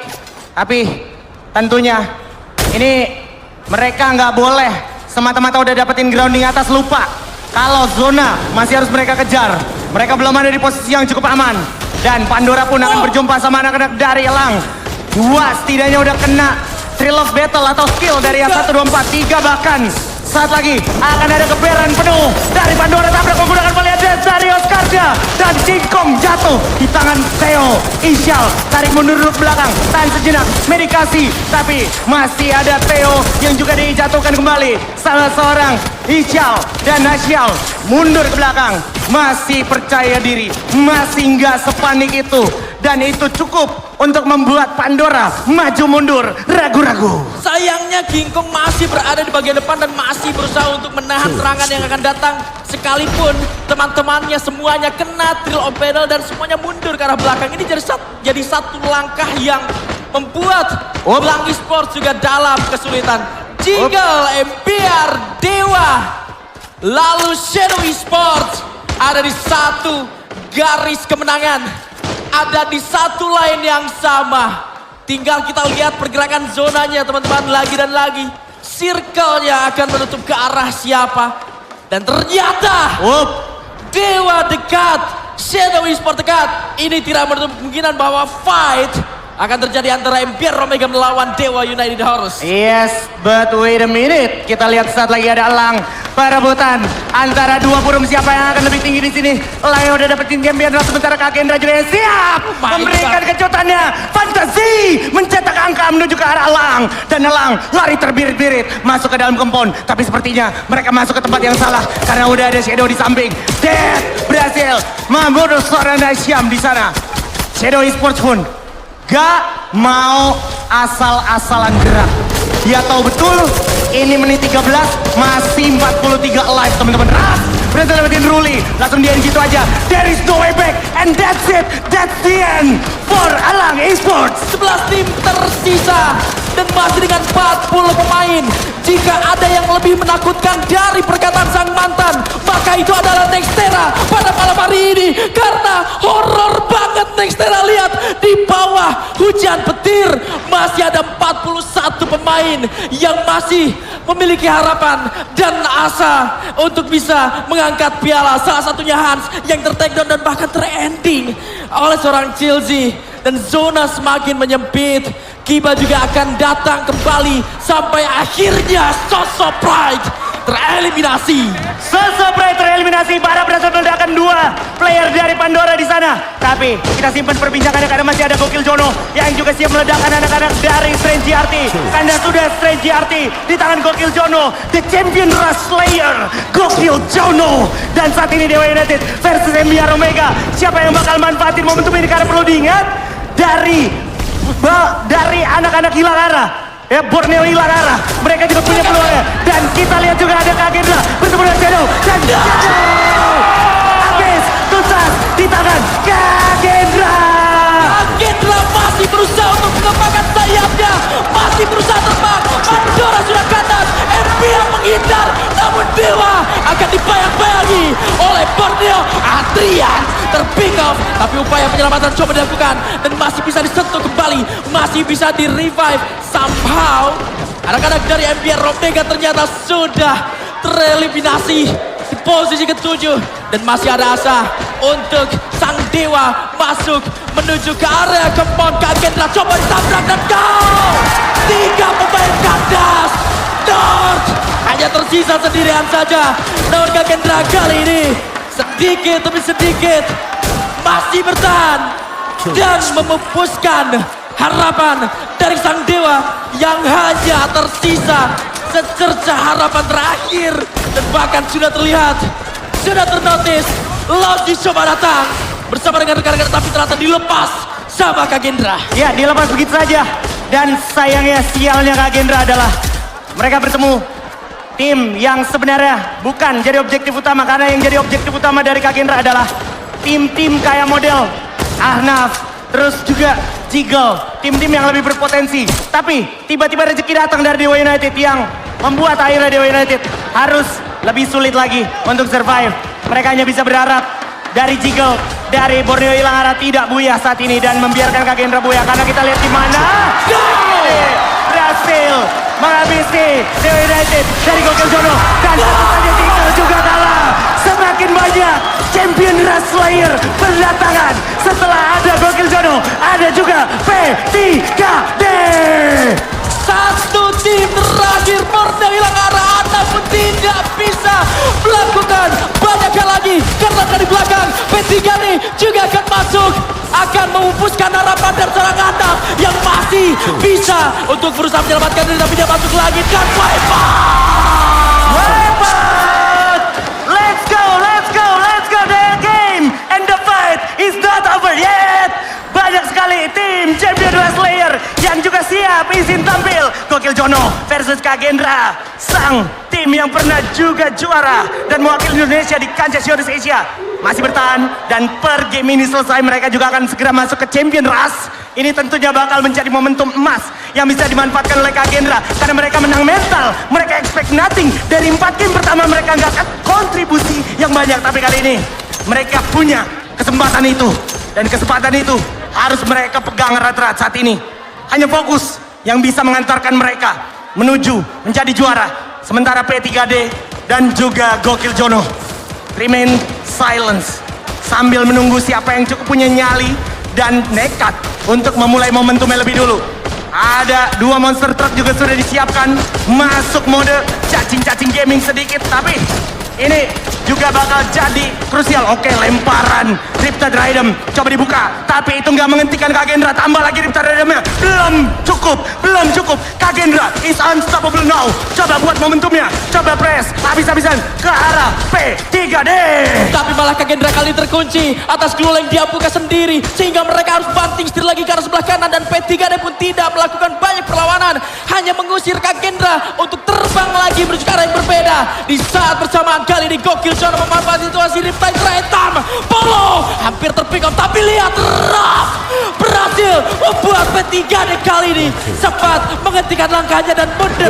Tapi tentunya ini mereka nggak boleh semata-mata udah dapetin grounding atas, lupa kalau zona masih harus mereka kejar. Mereka belum ada di posisi yang cukup aman. Dan Pandora pun akan berjumpa sama anak-anak dari Elang. 2 setidaknya udah kena Thrill of Battle atau skill dari yang 1, 2, 4, 3 bahkan. Saat lagi akan ada keberan penuh dari Pandora, tabrak menggunakan pilihan dari Oscarja. Dan King Kong jatuh di tangan Theo. Isyal tarik mundur ke belakang, tahan sejenak, medikasi. Tapi masih ada Theo yang juga dijatuhkan kembali. Salah seorang Isyal dan Nasyal mundur ke belakang. Masih percaya diri, masih nggak sepanik itu. Dan itu cukup untuk membuat Pandora maju mundur, ragu-ragu. Sayangnya King Kong masih berada di bagian depan dan masih berusaha untuk menahan serangan yang akan datang. Sekalipun teman-temannya semuanya kena Thrill of Battle dan semuanya mundur ke arah belakang. Ini jadi satu langkah yang membuat Lang Esports juga dalam kesulitan. Jiggle, MPR, Dewa, lalu Shadow Esports ada di satu garis kemenangan. Ada di satu line yang sama. Tinggal kita lihat pergerakan zonanya teman-teman lagi dan lagi. Circle-nya akan menutup ke arah siapa. Dan ternyata Dewa dekat, Shadow Esports dekat. Ini tidak menutup kemungkinan bahwa fight akan terjadi antara Empier Omega melawan Dewa United Horus. Yes, but wait a minute. Kita lihat saat lagi ada elang perebutan antara dua burung, siapa yang akan lebih tinggi di sini. Elang yang udah dapetin champion ras, sementara Kagendra juga yang siap memberikan kejutannya. Fantasi mencetak angka menuju ke arah elang, dan elang lari terbirit-birit masuk ke dalam kompon. Tapi sepertinya mereka masuk ke tempat yang salah karena udah ada Shadow di samping. Death berhasil membunuh seorang Syam di sana. Shadow Esports pun gak mau asal-asalan gerak. Dia tahu betul ini menit 13, masih 43 alive teman-teman. Ras berhasil dapetin Ruli, langsung dia di situ aja. There is no way back, and that's it. That's the end for Elang Esports. 11 tim tersisa dan masih dengan 40 pemain. Jika ada yang lebih menakutkan dari perkataan sang mantan, maka itu adalah Nextera pada malam hari ini. Karena horor banget Nextera, lihat di bawah hujan petir. Masih ada 41 pemain yang masih memiliki harapan dan asa untuk bisa mengangkat piala. Salah satunya Hans yang tertakedown dan bahkan terending oleh seorang Chilzy. Dan zona semakin menyempit. Kiba juga akan datang kembali sampai akhirnya Sosok Pride tereliminasi. Sosok Pride tereliminasi. Bara berhasil meledakan dua player dari Pandora di sana. Tapi kita simpan perbincangannya karena masih ada Gokil Jono yang juga siap meledakkan anak-anak dari Strange GRT. Karena sudah Strange GRT di tangan Gokil Jono, the champion Rush Slayer, Gokil Jono. Dan saat ini Dewa United versus MBR Omega. Siapa yang bakal manfaatin momentum ini? Karena perlu diingat dari anak-anak hilang arah, ya, Borneo hilang arah, mereka juga punya peluangnya. Dan kita lihat juga ada Kagendra bertemu dengan Shadow, dan Shadow habis tuntas di tangan Kagendra. Kagendra masih berusaha untuk mengembangkan sayapnya, masih berusaha terbang. Pandora sudah ke atas, MPA menghindar, namun Dewa akan dibayang-bayangi oleh Borneo. Adrian terpick off, tapi upaya penyelamatan coba dilakukan dan masih bisa disentuh kembali, masih bisa di revive somehow. Anak-anak dari MBR Omega ternyata sudah tereliminasi di posisi ke-7 dan masih ada asa untuk sang Dewa masuk menuju ke area kompon. Kagendra coba ditabrak dan go! 3 pemain kandas North hanya tersisa sendirian saja. Namun Kagendra kali ini sedikit demi sedikit masih bertahan dan memupuskan harapan dari sang Dewa yang hanya tersisa secerca harapan terakhir. Dan bahkan sudah terlihat, sudah ternotis Logi coba datang bersama dengan rekan-rekan, tapi ternyata dilepas sama Kagendra. Ya, dilepas begitu saja. Dan sayangnya, sialnya Kagendra adalah mereka bertemu tim yang sebenarnya bukan jadi objektif utama. Karena yang jadi objektif utama dari Kagendra adalah tim-tim kayak model Ahnaf, terus juga Jiggle, tim-tim yang lebih berpotensi. Tapi tiba-tiba rezeki datang dari Dewa United yang membuat akhirnya Dewa United harus lebih sulit lagi untuk survive. Mereka hanya bisa berharap dari Jiggle, dari Borneo hilang arah tidak buyah saat ini dan membiarkan Kagendra buyah. Karena kita lihat di mana berhasil menghabisi Dewa United dari Gokil Jono. Dan tentu saja Jiggle juga kalah. Semakin banyak champion Rush Slayer berdatangan setelah ada Gokil Jono, ada juga P3D. Satu tim terakhir Borneo hilang arah, namun tidak bisa melakukan banyak hal lagi karena dari belakang P3 nih juga akan masuk, akan memupuskan harapan dari seorang anak yang masih bisa untuk berusaha menyelamatkan diri, tapi dia masuk lagi dan Wipeout! Let's go, let's go, let's go. The game and the fight is not over yet. Banyak sekali tim champion Rush Slayer yang juga siap izin tampil. Gokil Jono versus Kagendra, sang tim yang pernah juga juara dan mewakili Indonesia di kancah Showdown Asia masih bertahan. Dan per game ini selesai, mereka juga akan segera masuk ke champion Rush. Ini tentunya bakal menjadi momentum emas yang bisa dimanfaatkan oleh Kagendra karena mereka menang mental. Mereka expect nothing dari 4 game pertama, mereka nggak akan kontribusi yang banyak. Tapi kali ini mereka punya kesempatan itu, dan kesempatan itu harus mereka pegang erat-erat saat ini. Hanya fokus yang bisa mengantarkan mereka menuju menjadi juara. Sementara P3D dan juga Gokil Jono remain silence sambil menunggu siapa yang cukup punya nyali dan nekat untuk memulai momentumnya lebih dulu. Ada 2 monster truck juga sudah disiapkan, masuk mode cacing-cacing gaming sedikit, tapi ini juga bakal jadi krusial. Oke, lemparan Riptide Rhythm coba dibuka, tapi itu nggak menghentikan Kagendra. Tambah lagi Riptide Rhythm-nya, belum cukup. Kagendra is unstoppable now. Coba buat momentumnya, coba press habis-habisan ke arah P3D. Tapi malah Kagendra kali terkunci atas glue yang dia buka sendiri. Sehingga mereka harus banting setir lagi ke arah sebelah kanan. Dan P3D pun tidak melakukan banyak perlawanan. Hanya mengusir Kagendra untuk terbang lagi menuju ke arah yang berbeda. Di saat bersamaan kali ini Gokil Jono memanfaatkan situasi Riptide Rhythm. Polo hampir terpick up. Tapi lihat Raf berhasil membuat P3D kali ini sempat menghentikan langkahnya dan mundur.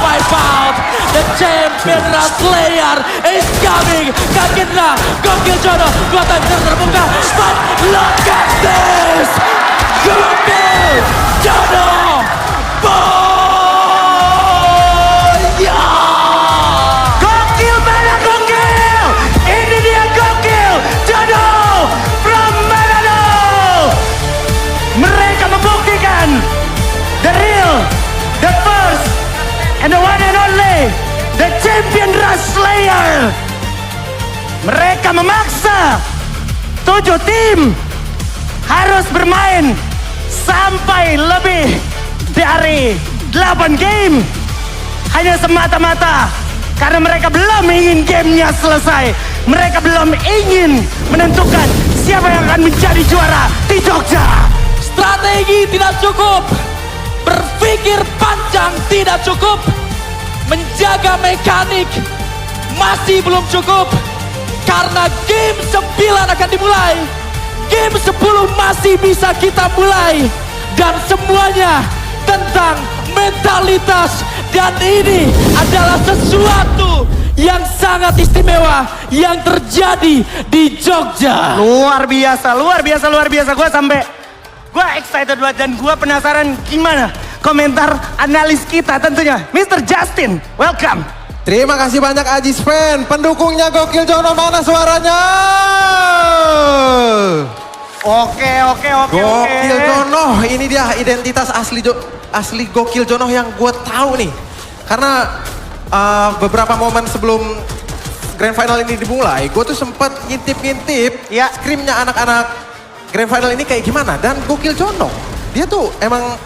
Wipe out. The champion Rush Slayer is coming. Kagendra, Gokil Jono, 2 time terbuka. But look at this. Gokil Jono. Gokil mana gokil? Ini dia Gokil Jono from Manado. Mereka membuktikan the real, the first, and the one and only, the champion Rush Slayer. Mereka memaksa 7 tim harus bermain sampai lebih dari 8 game. Hanya semata-mata karena mereka belum ingin gamenya selesai. Mereka belum ingin menentukan siapa yang akan menjadi juara di Jogja. Strategi tidak cukup. Berpikir panjang tidak cukup. Menjaga mekanik masih belum cukup. Karena game 9 akan dimulai. Game 10 masih bisa kita mulai. Dan semuanya tentang mentalitas. Dan ini adalah sesuatu yang sangat istimewa yang terjadi di Jogja. Luar biasa. Gue excited banget dan gue penasaran gimana komentar analis kita tentunya. Mr. Justin, welcome. Terima kasih banyak Ajis fan. Pendukungnya Gokil Jono mana suaranya? Oke. Gokil Jono, ini dia identitas asli Gokil Jono yang gue tahu nih. Karena beberapa momen sebelum Grand Final ini dimulai, gue tuh sempat ngintip-ngintip scrimnya anak-anak Grand Final ini kayak gimana. Dan Gokil Jono, dia tuh emang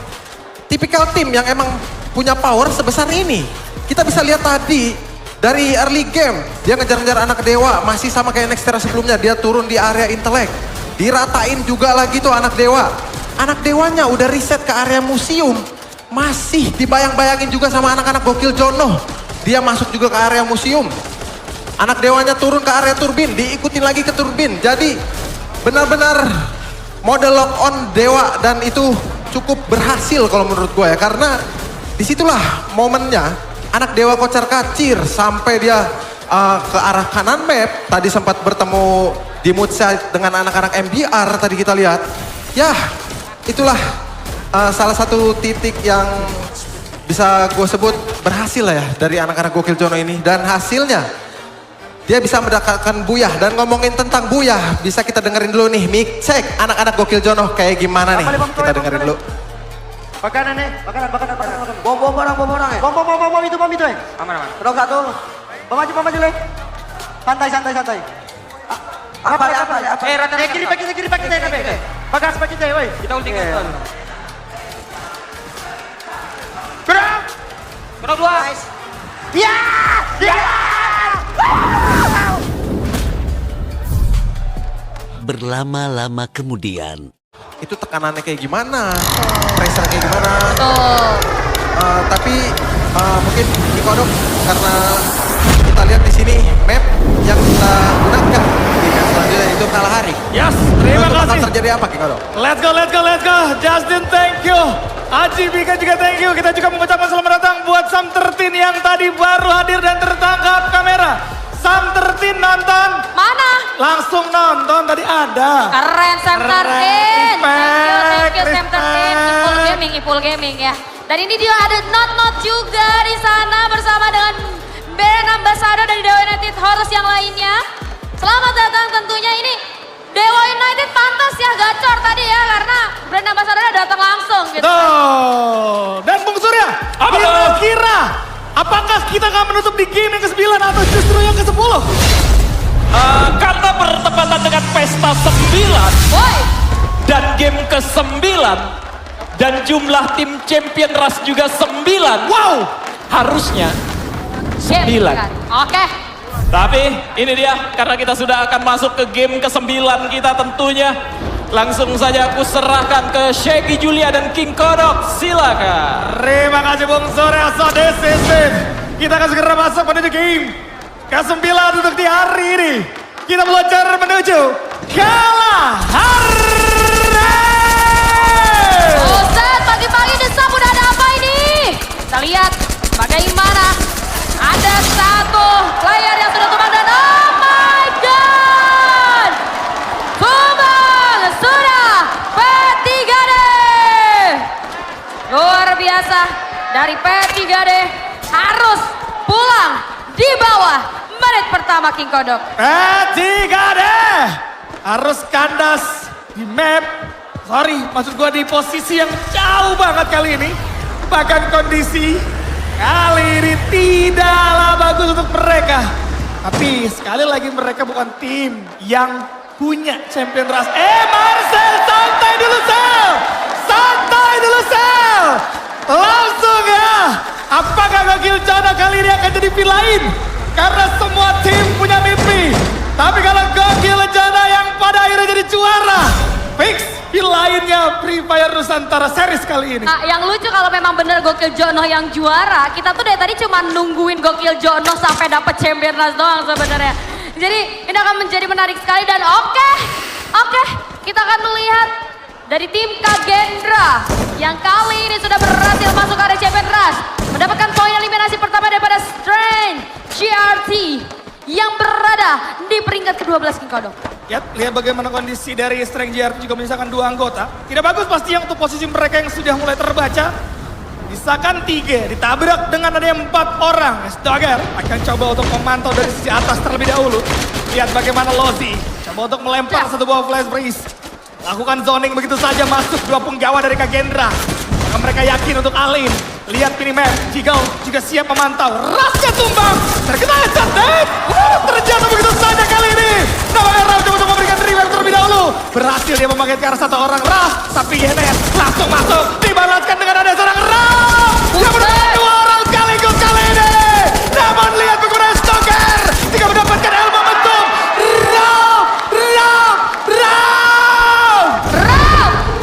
tipikal tim yang emang punya power sebesar ini. Kita bisa lihat tadi dari early game, dia ngejar-ngejar anak dewa, masih sama kayak Nextera sebelumnya, dia turun di area intelek. Diratain juga lagi tuh anak dewa. Anak dewanya udah reset ke area museum. Masih dibayang-bayangin juga sama anak-anak Gokil Jono. Dia masuk juga ke area museum. Anak dewanya turun ke area turbin, diikutin lagi ke turbin. Jadi benar-benar model lock on dewa dan itu cukup berhasil kalau menurut gue ya. Karena disitulah momennya anak dewa kocar kacir sampai dia ke arah kanan map. Tadi sempat bertemu di mood side dengan anak-anak MBR tadi kita lihat. Ya itulah salah satu titik yang bisa gue sebut berhasil lah ya dari anak-anak Gokil Jono ini. Dan hasilnya dia bisa mendapatkan Buyah. Dan ngomongin tentang Buyah bisa kita dengerin dulu nih mic check anak-anak Gokil Jono kayak gimana nih. Kita dengerin dulu. Makanan bom itu aman terus satu bom maju le santai apa kiri pak kita bagas pak kita woi kita ulti gerak 2 ya Berlama-lama kemudian. Itu tekanannya kayak gimana, pressure kayak gimana. Tapi mungkin Nikodok karena kita lihat di sini map yang kita gunakan di match selanjutnya itu Kalahari. Yes, terima Itu bakal kasih. terjadi apa Nikodok? Let's go. Justin, thank you. Aji Bika juga thank you. Kita juga mengucapkan selamat datang buat Sam 13 yang tadi baru hadir dan tertangkap kamera. Sam 13 nonton? Mana? Langsung nonton tadi ada. Keren Sam 13. Keren, Thank you respect. Sam 13. Ipul Gaming ya. Dan ini dia ada Not juga di sana bersama dengan brand ambassador dari Dewa United Horus yang lainnya. Selamat datang tentunya ini Dewa United pantas ya gacor tadi ya karena brand ambassadornya datang langsung gitu. Tuh. Dan Bung Surya, kira-kira apakah kita akan menutup di game yang ke-9 atau justru yang ke-10? Karena bertepatan dengan pesta 9 Boy, dan game ke-9 dan jumlah tim champion Rush juga 9. Wow. Harusnya game 9. kan. Oke. Tapi ini dia, karena kita sudah akan masuk ke game ke-9 kita tentunya. Langsung saja aku serahkan ke Shaggy Julia dan King Kodok. Silakan. Terima kasih Bung Surya, so this is it. Kita akan segera masuk menuju game ke-9 untuk di hari ini. Kita belajar menuju kalahar. Ustaz, pagi-pagi desa udah ada apa ini? Kita lihat bagaimana ada satu player yang sudah tumbang dan oh my god! Tumbang sudah P3D! Luar biasa dari P3D harus pulang di bawah menit pertama King Kodok. P3D harus kandas di map. Sorry, maksud gua di posisi yang jauh banget kali ini. Bahkan kondisi kali ini tidaklah bagus untuk mereka. Tapi sekali lagi mereka bukan tim yang punya champion Rush. Marcel, santai dulu Sel! Santai dulu Sel! Langsung ya! Apakah Gokil Jono kali ini akan jadi pilihan lain? Karena semua tim punya mimpi. Tapi kalau Gokil Jono yang pada akhirnya jadi juara, fix pilihan lainnya Free Fire Nusantara Series kali ini. Nah, yang lucu kalau memang bener Gokil Jono yang juara, kita tuh dari tadi cuma nungguin Gokil Jono sampai dapet champion Rush doang sebenarnya. Jadi ini akan menjadi menarik sekali dan oke, kita akan melihat dari tim Kagendra yang kali ini sudah berhasil masuk area champion Rush, mendapatkan poin eliminasi pertama daripada Strange GRT yang berada di peringkat ke-12 King Kodok. Lihat bagaimana kondisi dari Strength GRT juga menyisakan 2 anggota. Tidak bagus pasti yang untuk posisi mereka yang sudah mulai terbaca. Misalkan 3, ditabrak dengan adanya 4 orang. Stoger akan coba untuk memantau dari sisi atas terlebih dahulu. Lihat bagaimana Lozi coba untuk melempar satu buah flash freeze. Lakukan zoning begitu saja masuk 2 penggawa dari Kagendra. Maka mereka yakin untuk Alin. Lihat minimap, Jiggle juga siap memantau. Rasnya tumbang, terkena headshot dan terjatuh begitu saja kali ini. Namanya Ram coba untuk memberikan revive terlebih dahulu. Berhasil dia memakai ke arah 1 orang Ras, tapi Yenes langsung masuk. Dibalaskan dengan ada seorang Ram. Yang mendapatkan 2 orang sekaligus kali ini. Namun lihat bagaimana Stoker jika mendapatkan elbow momentum. Ram,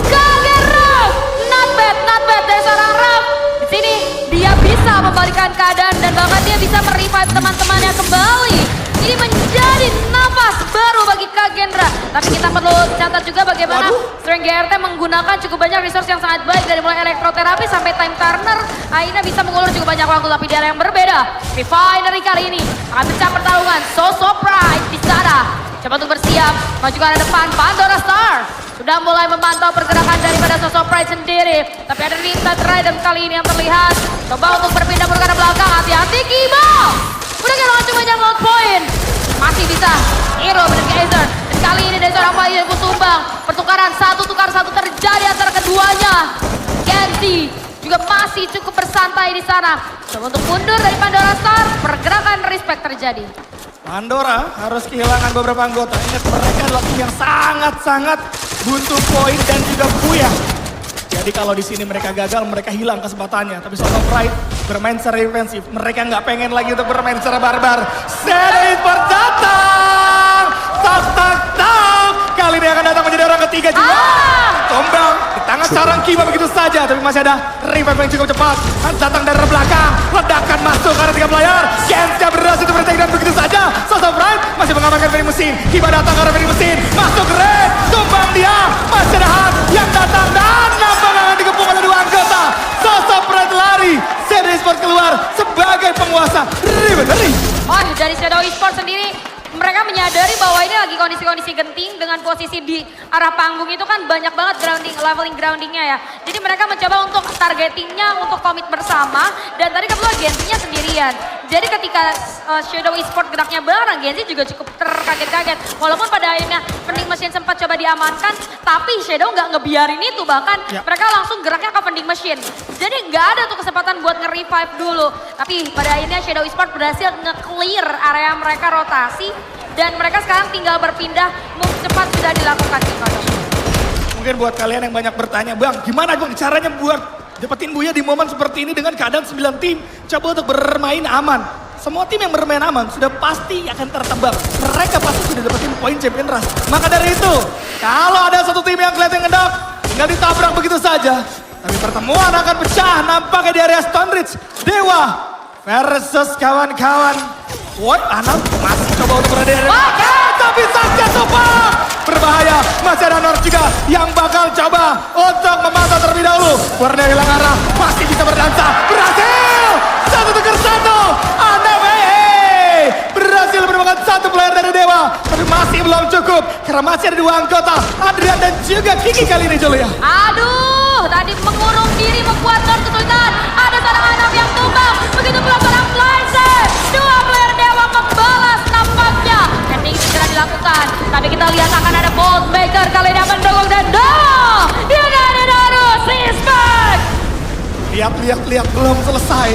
kaget Ram. Not bad dari seorang Ram. Di sini dia bisa membalikan keadaan dan bahkan dia bisa merevive teman-temannya kembali. Ini menjadi nafas baru bagi Kagendra. Tapi kita perlu catat juga bagaimana Strength GRT menggunakan cukup banyak resource yang sangat baik dari mulai elektroterapi sampai time turner. Aina bisa mengulur cukup banyak waktu tapi dia yang berbeda. Refinery kali ini akan pecah pertarungan. So Pride di sana. Coba untuk bersiap, maju ke arah depan, Pandora Star. Sudah mulai memantau pergerakan daripada Sosok Pride sendiri. Tapi ada Riptide Raiden kali ini yang terlihat. Coba untuk berpindah ke arah belakang, hati-hati Kibo. Udah kehilangan cukup banyak load point. Masih bisa, Hero bener Geyser. Dan kali ini dari seorang bayi yang tumbang. Pertukaran 1 tukar 1 terjadi antara keduanya. Genzi juga masih cukup bersantai di sana. Coba untuk mundur dari Pandora Star, pergerakan respect terjadi. Pandora harus kehilangan beberapa anggota. Ingat mereka adalah tim yang sangat-sangat butuh poin dan juga buyah. Jadi kalau di sini mereka gagal, mereka hilang kesempatannya. Tapi Soul of Pride bermain secara defensif. Mereka nggak pengen lagi untuk bermain secara barbar. Series datang! Tak. Kali ini akan datang menjadi orang ketiga juga. Tombang di tangan sarang Kiba begitu saja. Tapi masih ada revive yang cukup cepat. Datang dari belakang. Ledakan masuk karena 3 player. Gensya berhasil untuk bertahan begitu saja. Soul of Pride masih mengamankan Ferry mesin. Kiba datang karena Ferry mesin. Masuk red. Tumbang dia. Masih ada Han yang datang dan nampak dikepung oleh 2 anggota. Soul of Pride lari. Shadow Esports keluar sebagai penguasa Rivalry. Oh, dari Shadow Esports sendiri mereka menyadari bahwa ini lagi kondisi-kondisi genting dengan posisi di arah panggung itu kan banyak banget groundingnya ya. Jadi mereka mencoba untuk targetingnya untuk komit bersama dan tadi kebetulan Genzi-nya sendirian. Jadi ketika Shadow Esports geraknya bareng, Genzi juga cukup terkaget-kaget. Walaupun pada akhirnya vending machine sempat coba diamankan, tapi Shadow nggak ngebiarin itu, bahkan mereka langsung geraknya ke vending machine. Jadi nggak ada tuh kesempatan buat nge-revive dulu. Tapi pada akhirnya Shadow Esports berhasil nge-clear area mereka rotasi dan mereka sekarang tinggal berpindah, move cepat sudah dilakukan King Kodok. Mungkin buat kalian yang banyak bertanya, Bang, gimana Bang caranya buat dapetin Buya di momen seperti ini dengan keadaan 9 tim? Coba untuk bermain aman. Semua tim yang bermain aman sudah pasti akan tertebak. Mereka pasti sudah dapetin poin Champion Rush. Maka dari itu, kalau ada satu tim yang kelihatan ngedap, tinggal ditabrak begitu saja. Tapi pertemuan akan pecah nampaknya di area Stone Ridge. Dewa versus kawan-kawan. What? Anam masih coba untuk berada di area. Tapi Saskia Tumpang berbahaya. Masih ada Nor juga yang bakal coba untuk memantau terlebih dahulu. Warna hilang arah, masih bisa berdansa. Berhasil! 1-1. Anam berhasil menemukan satu player dari Dewa. Tapi masih belum cukup. Karena masih ada 2 anggota. Adrian dan juga Kiki kali ini Julia. Aduh, tadi mengurung diri membuat Nor kesulitan. Ada seorang Anam yang tumbang. Begitu pula seorang Blindset. 2 player Dewa membalas nampaknya. Ending segera dilakukan. Tapi kita lihat akan ada Bolt Maker kali ini akan mendukung dan yang ada harus respect. Lihat belum selesai.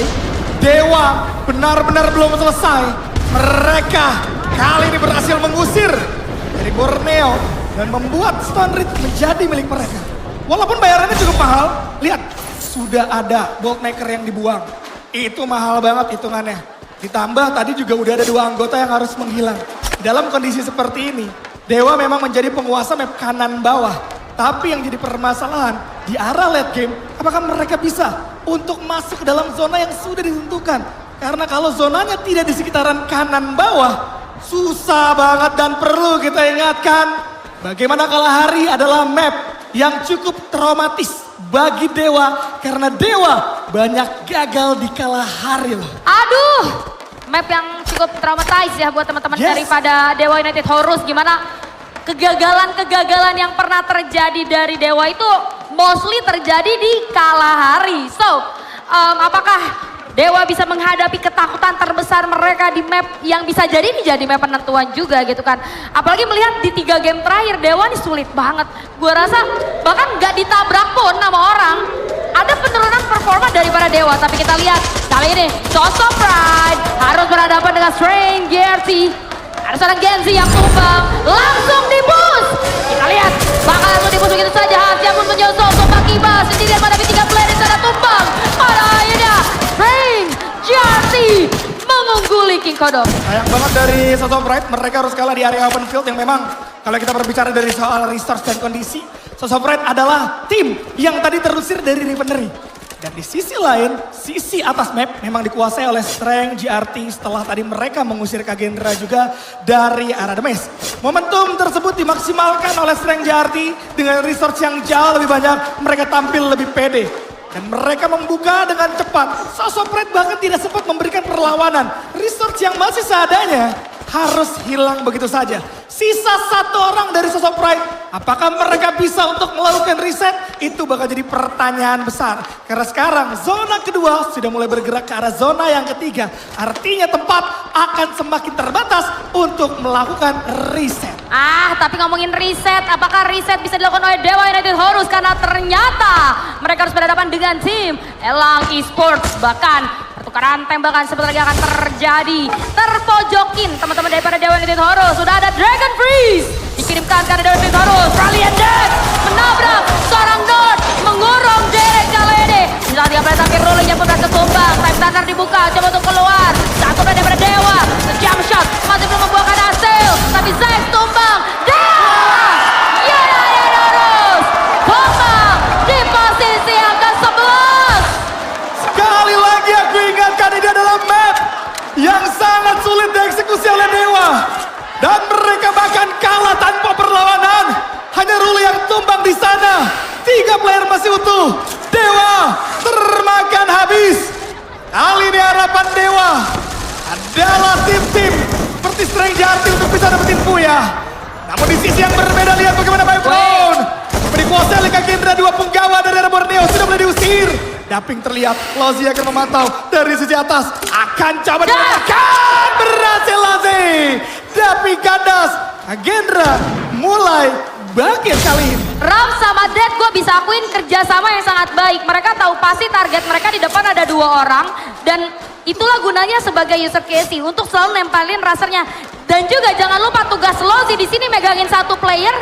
Dewa benar-benar belum selesai. Mereka kali ini berhasil mengusir dari Borneo dan membuat Stone Ridge menjadi milik mereka. Walaupun bayarannya cukup mahal, lihat sudah ada Bolt Maker yang dibuang. Itu mahal banget hitungannya. Ditambah tadi juga udah ada 2 anggota yang harus menghilang. Dalam kondisi seperti ini, Dewa memang menjadi penguasa map kanan bawah. Tapi yang jadi permasalahan di arah late game, apakah mereka bisa untuk masuk ke dalam zona yang sudah ditentukan? Karena kalau zonanya tidak di sekitaran kanan bawah, susah banget dan perlu kita ingatkan. Bagaimana Kalahari adalah map yang cukup traumatis bagi Dewa. Karena Dewa banyak gagal di Kalahari loh. Aduh, map yang cukup traumatized ya buat teman-teman daripada Dewa United Horus. Gimana kegagalan-kegagalan yang pernah terjadi dari Dewa itu mostly terjadi di Kalahari. So, apakah Dewa bisa menghadapi ketakutan terbesar mereka di map yang bisa jadi ini jadi map penentuan juga gitu kan. Apalagi melihat di 3 game terakhir Dewa ini sulit banget. Gua rasa bahkan nggak ditabrak pun sama orang. Ada penurunan performa daripada Dewa. Tapi kita lihat kali ini Sosok Pride harus berhadapan dengan Strange GRT. Ada seorang Genzi yang tumbang, langsung di-boost. Kita lihat, bakal langsung di-boost begitu saja. Hasia pun menyusul, tumbang Kiba sendirian menghadapi 3 player di sana tumbang. Pada akhirnya, Strange GRT mengungguli King Kodok. Sayang banget dari Sosok Pride, mereka harus kalah di area open field yang memang kalau kita berbicara dari soal resource dan kondisi, Sosok Pride adalah tim yang tadi terusir dari Rivenry. Dan di sisi lain, sisi atas map memang dikuasai oleh Strength GRT setelah tadi mereka mengusir Kagendra juga dari arah The Maze. Momentum tersebut dimaksimalkan oleh Strength GRT dengan resource yang jauh lebih banyak, mereka tampil lebih pede. Dan mereka membuka dengan cepat. Sosok Pride bahkan tidak sempat memberikan perlawanan. Resource yang masih seadanya harus hilang begitu saja. Sisa 1 orang dari Sosok Pride. Apakah mereka bisa untuk melakukan reset? Itu bakal jadi pertanyaan besar. Karena sekarang zona kedua sudah mulai bergerak ke arah zona yang ketiga. Artinya tempat akan semakin terbatas untuk melakukan reset. Tapi ngomongin reset, apakah reset bisa dilakukan oleh Dewa United Horus? Karena ternyata mereka harus berhadapan dengan tim Elang Esports. Bahkan pertukaran tembakan sebentar lagi akan terjadi. Terpojokin teman-teman daripada Dewa United Horus. Sudah ada Dragon Freeze dikirimkan ke Dewa United Horus. Brilliant Death menabrak seorang Nord, mengurung Derek kali ini. Bisa 3 player tapi rollingnya pun berhasil tumbang. Time Thunder dibuka, coba untuk keluar. 1 player daripada Dewa. Jump shot masih belum membuahkan hasil. Tapi Zack tumbang. Dewa United Horus tumbang di posisi yang ke-11. Sekali lagi aku ingatkan, ini adalah map yang sangat sulit dieksekusi oleh Dewa. Dan mereka bahkan kalah tanpa perlawanan. Hanya Ruli yang tumbang di sana. 3 player masih utuh. Dewa termakan habis. Kali ini harapan Dewa adalah tim-tim seperti Strange Arti untuk bisa dapetin Buya. Namun di sisi yang berbeda lihat bagaimana Bayu Brown. Dikuasai oleh Kagendra, dua punggawa dari arah Borneo sudah mulai diusir. Daping terlihat, Lozi akan memantau dari sisi atas. Akan coba dilakukan, berhasil Lozi. Daping kandas, Kagendra mulai bangkit kali ini. Ram sama Dead gue bisa akuin kerjasama yang sangat baik. Mereka tahu pasti target mereka di depan ada 2 orang. Dan itulah gunanya sebagai user Casey untuk selalu nempelin rasernya. Dan juga jangan lupa tugas Lozi di sini megangin 1 player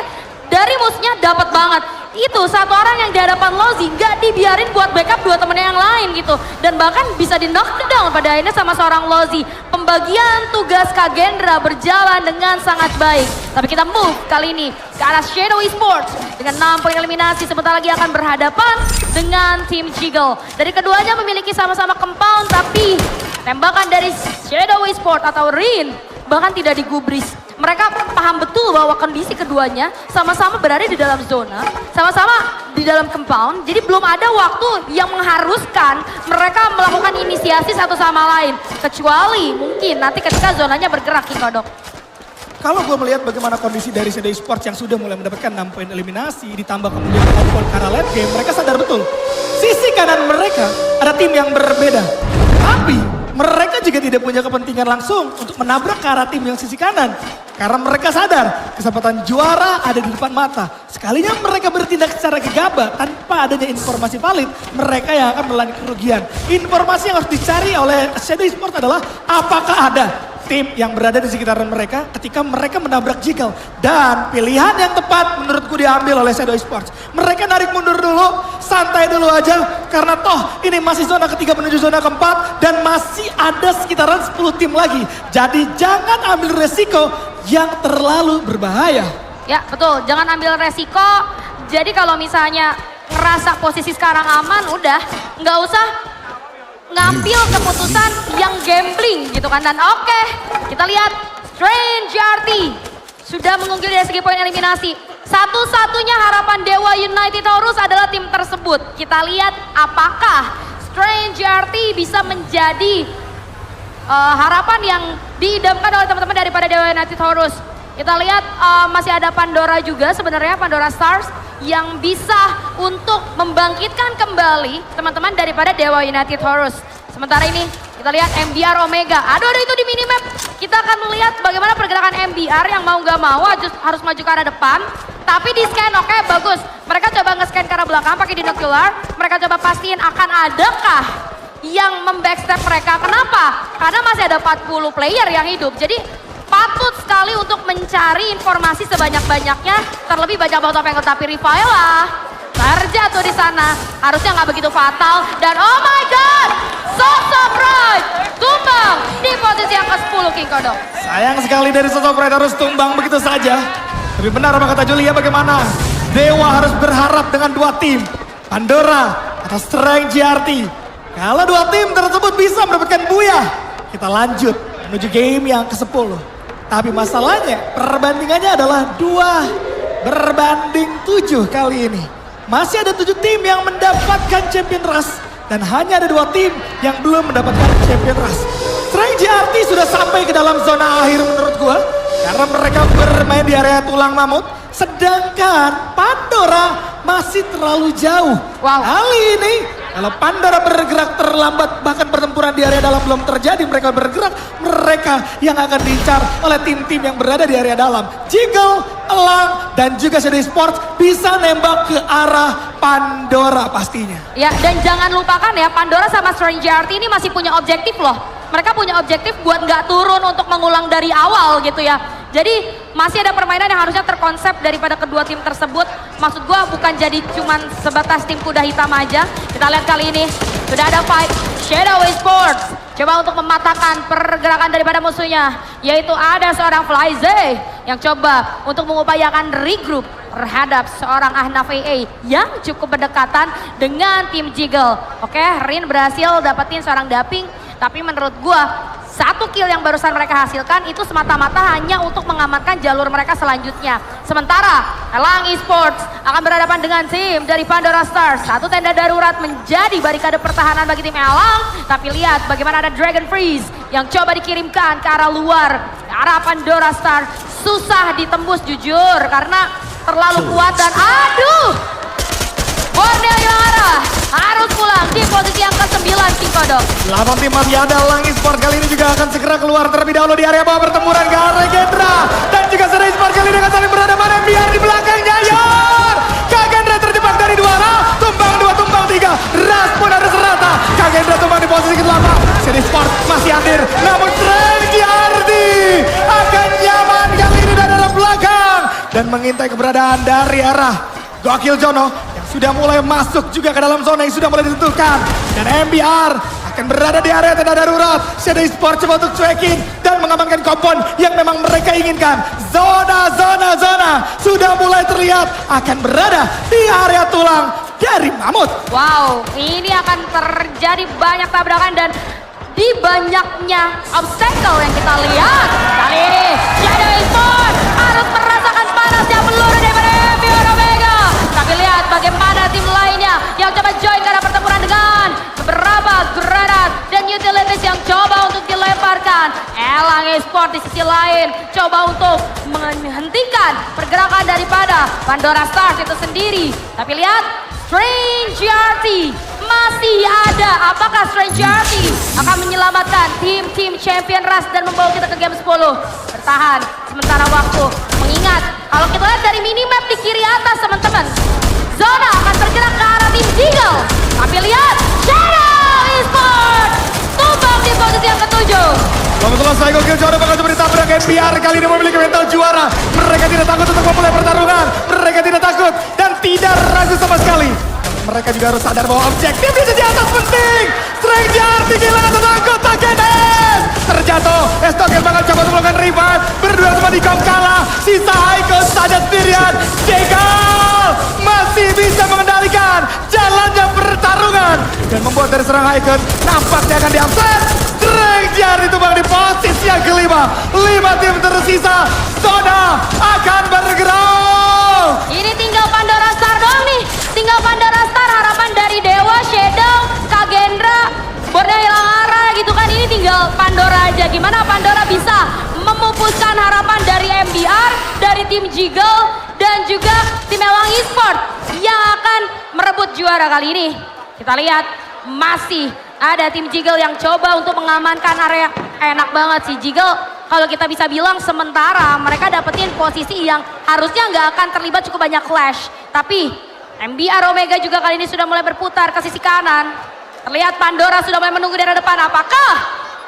dari musuhnya dapat banget. Itu 1 orang yang di hadapan Lozi nggak dibiarin buat backup 2 temennya yang lain gitu. Dan bahkan bisa di knockdown pada akhirnya sama seorang Lozi. Pembagian tugas Kagendra berjalan dengan sangat baik. Tapi kita move kali ini ke arah Shadow Esports dengan 6 poin eliminasi. Sebentar lagi akan berhadapan dengan tim Jiggle. Dari keduanya memiliki sama-sama compound, tapi tembakan dari Shadow Esports atau Rin bahkan tidak digubris. Mereka paham betul bahwa kondisi keduanya sama-sama berada di dalam zona, sama-sama di dalam compound. Jadi belum ada waktu yang mengharuskan mereka melakukan inisiasi satu sama lain. Kecuali mungkin nanti ketika zonanya bergerak, Kikodok. Kalau gue melihat bagaimana kondisi dari Shadow Esports yang sudah mulai mendapatkan 6 poin eliminasi, ditambah kemudian 4 poin karena late game, mereka sadar betul. Sisi kanan mereka ada tim yang berbeda. Tapi mereka juga tidak punya kepentingan langsung untuk menabrak ke arah tim yang sisi kanan. Karena mereka sadar kesempatan juara ada di depan mata. Sekalinya mereka bertindak secara gegabah tanpa adanya informasi valid, mereka yang akan menelan kerugian. Informasi yang harus dicari oleh Shadow Esports adalah apakah ada tim yang berada di sekitaran mereka ketika mereka menabrak Jiggle. Dan pilihan yang tepat menurutku diambil oleh Shadow Esports. Mereka narik mundur dulu, santai dulu aja. Karena toh ini masih zona ketiga menuju zona keempat. Dan masih ada sekitaran 10 tim lagi. Jadi jangan ambil resiko yang terlalu berbahaya. Ya betul, jangan ambil resiko. Jadi kalau misalnya ngerasa posisi sekarang aman, udah nggak usah ngambil keputusan yang gambling gitu kan. Dan oke, kita lihat Strange Arti sudah mengungguli dari segi poin eliminasi. Satu-satunya harapan Dewa United Taurus adalah tim tersebut. Kita lihat apakah Strange Arti bisa menjadi harapan yang diidamkan oleh teman-teman daripada Dewa United Taurus. Kita lihat masih ada Pandora juga sebenarnya, Pandora Stars yang bisa untuk membangkitkan kembali teman-teman daripada Dewa United Taurus. Sementara ini kita lihat MBR Omega. Aduh itu di minimap. Kita akan melihat bagaimana pergerakan MBR yang mau gak mau harus maju ke arah depan. Tapi di scan oke, bagus. Mereka coba nge-scan ke arah belakang pakai binocular. Mereka coba pastiin akan adakah yang membackstab mereka. Kenapa? Karena masih ada 40 player yang hidup. Jadi patut sekali untuk mencari informasi sebanyak-banyaknya. Terlebih banyak banget topeng, tapi Rivaela terjatuh di sana. Harusnya nggak begitu fatal. Dan oh my god, Sosok Pride tumbang di posisi yang ke-10 King Kodok. Sayang sekali dari Sosok Pride harus tumbang begitu saja. Tapi benar apa kata Julia, bagaimana Dewa harus berharap dengan 2 tim. Pandora atau Strange Arti. Kalau 2 tim tersebut bisa mendapatkan Buya, kita lanjut menuju game yang ke-10. Tapi masalahnya perbandingannya adalah 2 berbanding 7 kali ini. Masih ada 7 tim yang mendapatkan Champion Rush. Dan hanya ada 2 tim yang belum mendapatkan Champion Rush. Strange Arti sudah sampai ke dalam zona akhir menurut gua. Karena mereka bermain di area tulang mamut. Sedangkan Pandora masih terlalu jauh. Wow. Kali ini kalau Pandora bergerak terlambat, bahkan pertempuran di area dalam belum terjadi, mereka bergerak, mereka yang akan diincar oleh tim-tim yang berada di area dalam. Jiggle, Elang, dan juga Shadow Esports bisa nembak ke arah Pandora pastinya. Ya, dan jangan lupakan ya, Pandora sama Strange Arti ini masih punya objektif loh. Mereka punya objektif buat nggak turun untuk mengulang dari awal gitu ya. Jadi masih ada permainan yang harusnya terkonsep daripada kedua tim tersebut. Maksud gua bukan jadi cuman sebatas tim kuda hitam aja. Kita lihat kali ini sudah ada fight Shadow Esports. Coba untuk mematahkan pergerakan daripada musuhnya. Yaitu ada seorang Flyze yang coba untuk mengupayakan regroup terhadap seorang Ahnaf AA yang cukup berdekatan dengan tim Jiggle. Oke, Rin berhasil dapetin seorang Daping. Tapi menurut gua 1 kill yang barusan mereka hasilkan itu semata-mata hanya untuk mengamankan jalur mereka selanjutnya. Sementara Elang Esports akan berhadapan dengan tim dari Pandora Stars. 1 tenda darurat menjadi barikade pertahanan bagi tim Elang. Tapi lihat bagaimana ada Dragon Freeze yang coba dikirimkan ke arah luar. arah Pandora Star susah ditembus jujur karena terlalu kuat dan aduh. Borneo hilang arah, harus pulang di posisi yang ke-9 King Kodok. 8 tim masih ada, Lang Esports kali ini juga akan segera keluar terlebih dahulu di area bawah pertempuran ke arah Gendra. Dan juga Zona Esports kali ini akan saling berhadapan MBR di belakangnya. Yor! Kagendra terjebak dari 2 arah, tumbang 2, tumbang 3. Ras pun harus rata. Kagendra tumbang di posisi ke-8. Zona Esports masih hadir, namun Strength akan nyaman kali ini dari arah belakang. Dan mengintai keberadaan dari arah Gokil Jono yang sudah mulai masuk juga ke dalam zona yang sudah mulai ditentukan. Dan MBR akan berada di area tenda darurat. Shadow Esports coba untuk cuekin dan mengamankan kompon yang memang mereka inginkan. Zona sudah mulai terlihat akan berada di area tulang dari Mamut. Wow, ini akan terjadi banyak tabrakan dan di banyaknya obstacle yang kita lihat. Kali ini Shadow Esports harus merasakan panasnya peluru daripada MBR Omega. Tapi lihat bagaimana tim lainnya yang coba join ke arah pertempuran dengan beberapa granat dan utilities yang coba untuk dilemparkan. Elang Esports di sisi lain coba untuk menghentikan pergerakan daripada Pandora Stars itu sendiri. Tapi lihat Strange RT masih ada. Apakah Strange RT akan menyelamatkan tim Champion Rush dan membawa kita ke game 10? Bertahan sementara waktu. Mengingat kalau kita lihat dari minimap di kiri atas teman-teman, zona akan bergerak ke arah tim Deagle. Tapi lihat Shadow Esports tumbang di posisi yang ke-7. Selamat selesai, Gokil Jono bakal coba ditabrak MBR kali ini memiliki mental juara. Mereka tidak takut untuk memulai pertarungan. Mereka tidak takut dan tidak ragu sama sekali. Mereka juga harus sadar bahwa objektif di sisi atas penting. Strength RT kehilangan satu anggota GDS. Terjatuh, Estokel bakal coba untuk melakukan revive. Berdua sama di kalah. Sisa Icon saja sendirian. Jegal masih bisa mengendalikan jalannya pertarungan. Dan membuat dari serang Icon nampaknya akan diupset. Strength RT itu bang di posisi yang ke-5. 5 tim tersisa. Zona akan bergerak. Ini tinggal Pandora Star doang nih. Tinggal Pandora Star, harapan dari Dewa, Shadow, Kagendra, Borneo hilang arah gitu kan. Ini tinggal Pandora aja. Gimana Pandora bisa memupuskan harapan dari MBR, dari tim Jiggle, dan juga tim Elang Esports yang akan merebut juara kali ini. Kita lihat masih ada tim Jiggle yang coba untuk mengamankan area. Enak banget sih Jiggle. Kalau kita bisa bilang sementara mereka dapetin posisi yang harusnya nggak akan terlibat cukup banyak clash. Tapi MBR Omega juga kali ini sudah mulai berputar ke sisi kanan. Terlihat Pandora sudah mulai menunggu dari depan. Apakah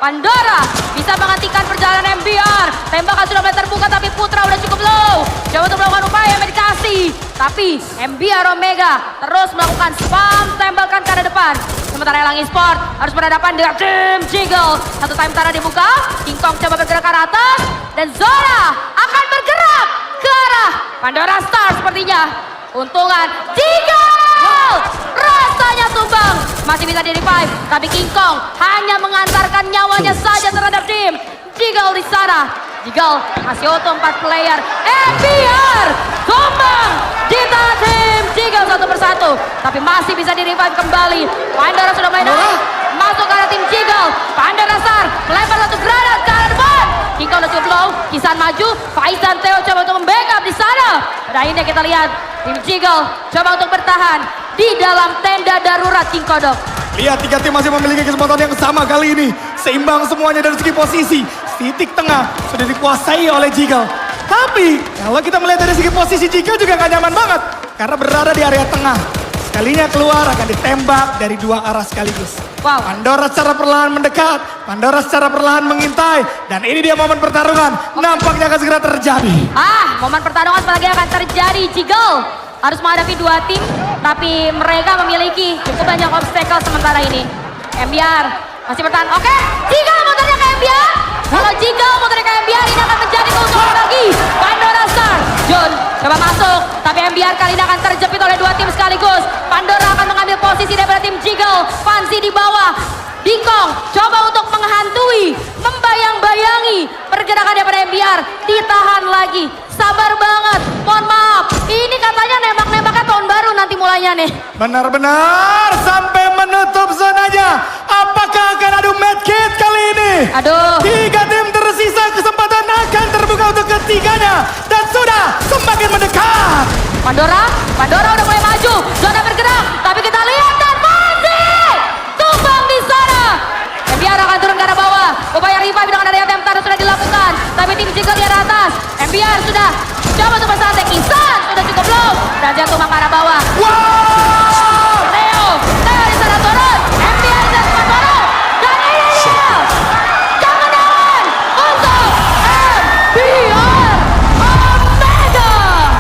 Pandora bisa menghentikan perjalanan MBR? Tembakan sudah mulai terbuka tapi Putra udah cukup low. Coba untuk melakukan upaya meditasi. Tapi MBR Omega terus melakukan spam tembakan ke arah depan. Sementara Elang Esports harus berhadapan dengan tim Jiggle. Satu time tanah dibuka. King Kong coba bergerak ke arah atas. Dan Zora akan bergerak ke arah Pandora Star sepertinya. Untungan Jiggle rasanya tumbang, masih bisa di revive, tapi King Kong hanya mengantarkan nyawanya saja terhadap tim Jiggle di sana. Jiggle masih auto 4 player. MBR tumbang di tangan tim Jiggle satu persatu, tapi masih bisa di revive kembali. Pandora sudah mulai naik, masuk ke arah tim Jiggle. Pandora Star melempar satu granat ke arah depan. King Kong udah cukup low, Kisan maju, Faiz dan Theo coba untuk membackup di sana. Pada akhirnya kita lihat tim Jiggle coba untuk bertahan di dalam tenda darurat King Kodok. Lihat 3 tim masih memiliki kesempatan yang sama kali ini. Seimbang semuanya dari segi posisi. Titik tengah sudah dikuasai oleh Jiggle. Tapi kalau kita melihat dari segi posisi Jiggle juga gak nyaman banget. Karena berada di area tengah. Sekalinya keluar akan ditembak dari 2 arah sekaligus. Wow. Pandora secara perlahan mendekat. Pandora secara perlahan mengintai. Dan ini dia momen pertarungan. Nampaknya akan segera terjadi. Momen pertarungan apalagi akan terjadi. Jiggle harus menghadapi 2 tim. Tapi mereka memiliki cukup banyak obstacle sementara ini. MBR masih bertahan. Oke, Jiggle motornya ke MBR. Kalau Jiggle motornya ke MBR ini akan menjadi keuntungan bagi Pandora Star. John coba masuk. Tapi MBR kali ini akan terjepit oleh 2 tim sekaligus. Pandora akan mengambil posisi daripada tim Jiggle. Fancy di bawah. Dingkong coba untuk menghantui, membayang-bayangi pergerakan daripada MBR. Ditahan lagi. Sabar banget. Mohon maaf. Ini katanya nembak-nembaknya tahun baru nanti mulainya nih. Benar-benar sampai menutup zonanya. Apakah akan adu medkit kali ini? Aduh. 3 tim tersisa kesempatan Pandora udah mulai maju. Zona bergerak, tapi kita lihat dan Fanzi tumbang di sana. MBR akan turun ke arah bawah. Upaya revive dengan adanya Temptar sudah dilakukan. Tapi tim Jiggle di arah atas. MBR sudah coba untuk bersantai. Isan sudah cukup low. Dan jatuh ke arah bawah. Neo di sana turun. MBR di sana turun. Dan ini dia kemenangan untuk MBR Omega.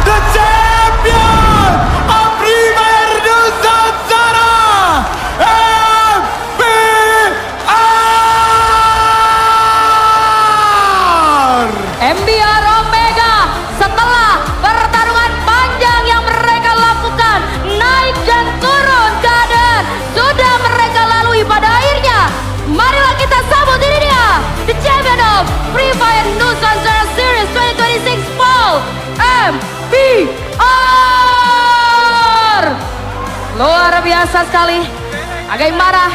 The champion of Premier Nusantara, MBR Omega setelah pertarungan panjang yang mereka lakukan, naik dan turun keadaan sudah mereka lalui pada akhirnya. Marilah kita sambut ini dia, the champion of Free Fire Nusantara Series 2026 Fall, MBR. Luar biasa sekali. Bagaimana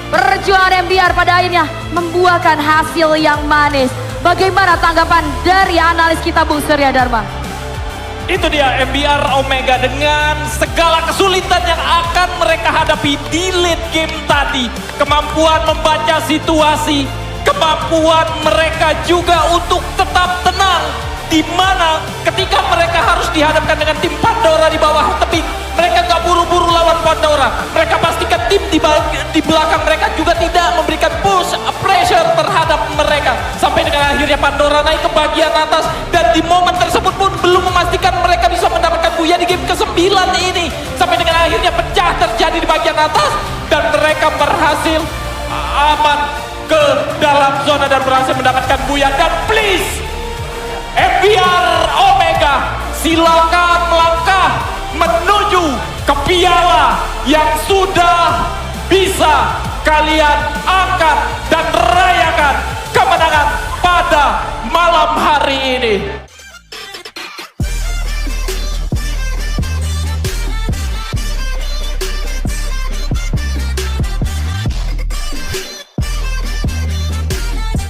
perjuangan MBR pada akhirnya membuahkan hasil yang manis. Bagaimana tanggapan dari analis kita Bung Surya Dharma? Itu dia MBR Omega dengan segala kesulitan yang akan mereka hadapi di late game tadi. Kemampuan membaca situasi, kemampuan mereka juga untuk tetap tenang. Di mana ketika mereka harus dihadapkan dengan tim Pandora di bawah tebing, mereka gak buru-buru lawan Pandora. Mereka pastikan tim di belakang mereka juga tidak memberikan push pressure terhadap mereka. Sampai dengan akhirnya Pandora naik ke bagian atas. Dan di momen tersebut pun belum memastikan mereka bisa mendapatkan buya di game ke-9 ini. Sampai dengan akhirnya pecah terjadi di bagian atas. Dan mereka berhasil aman ke dalam zona dan berhasil mendapatkan buya. Dan please, MBR Omega, silakan melangkah menuju ke piala yang sudah bisa kalian angkat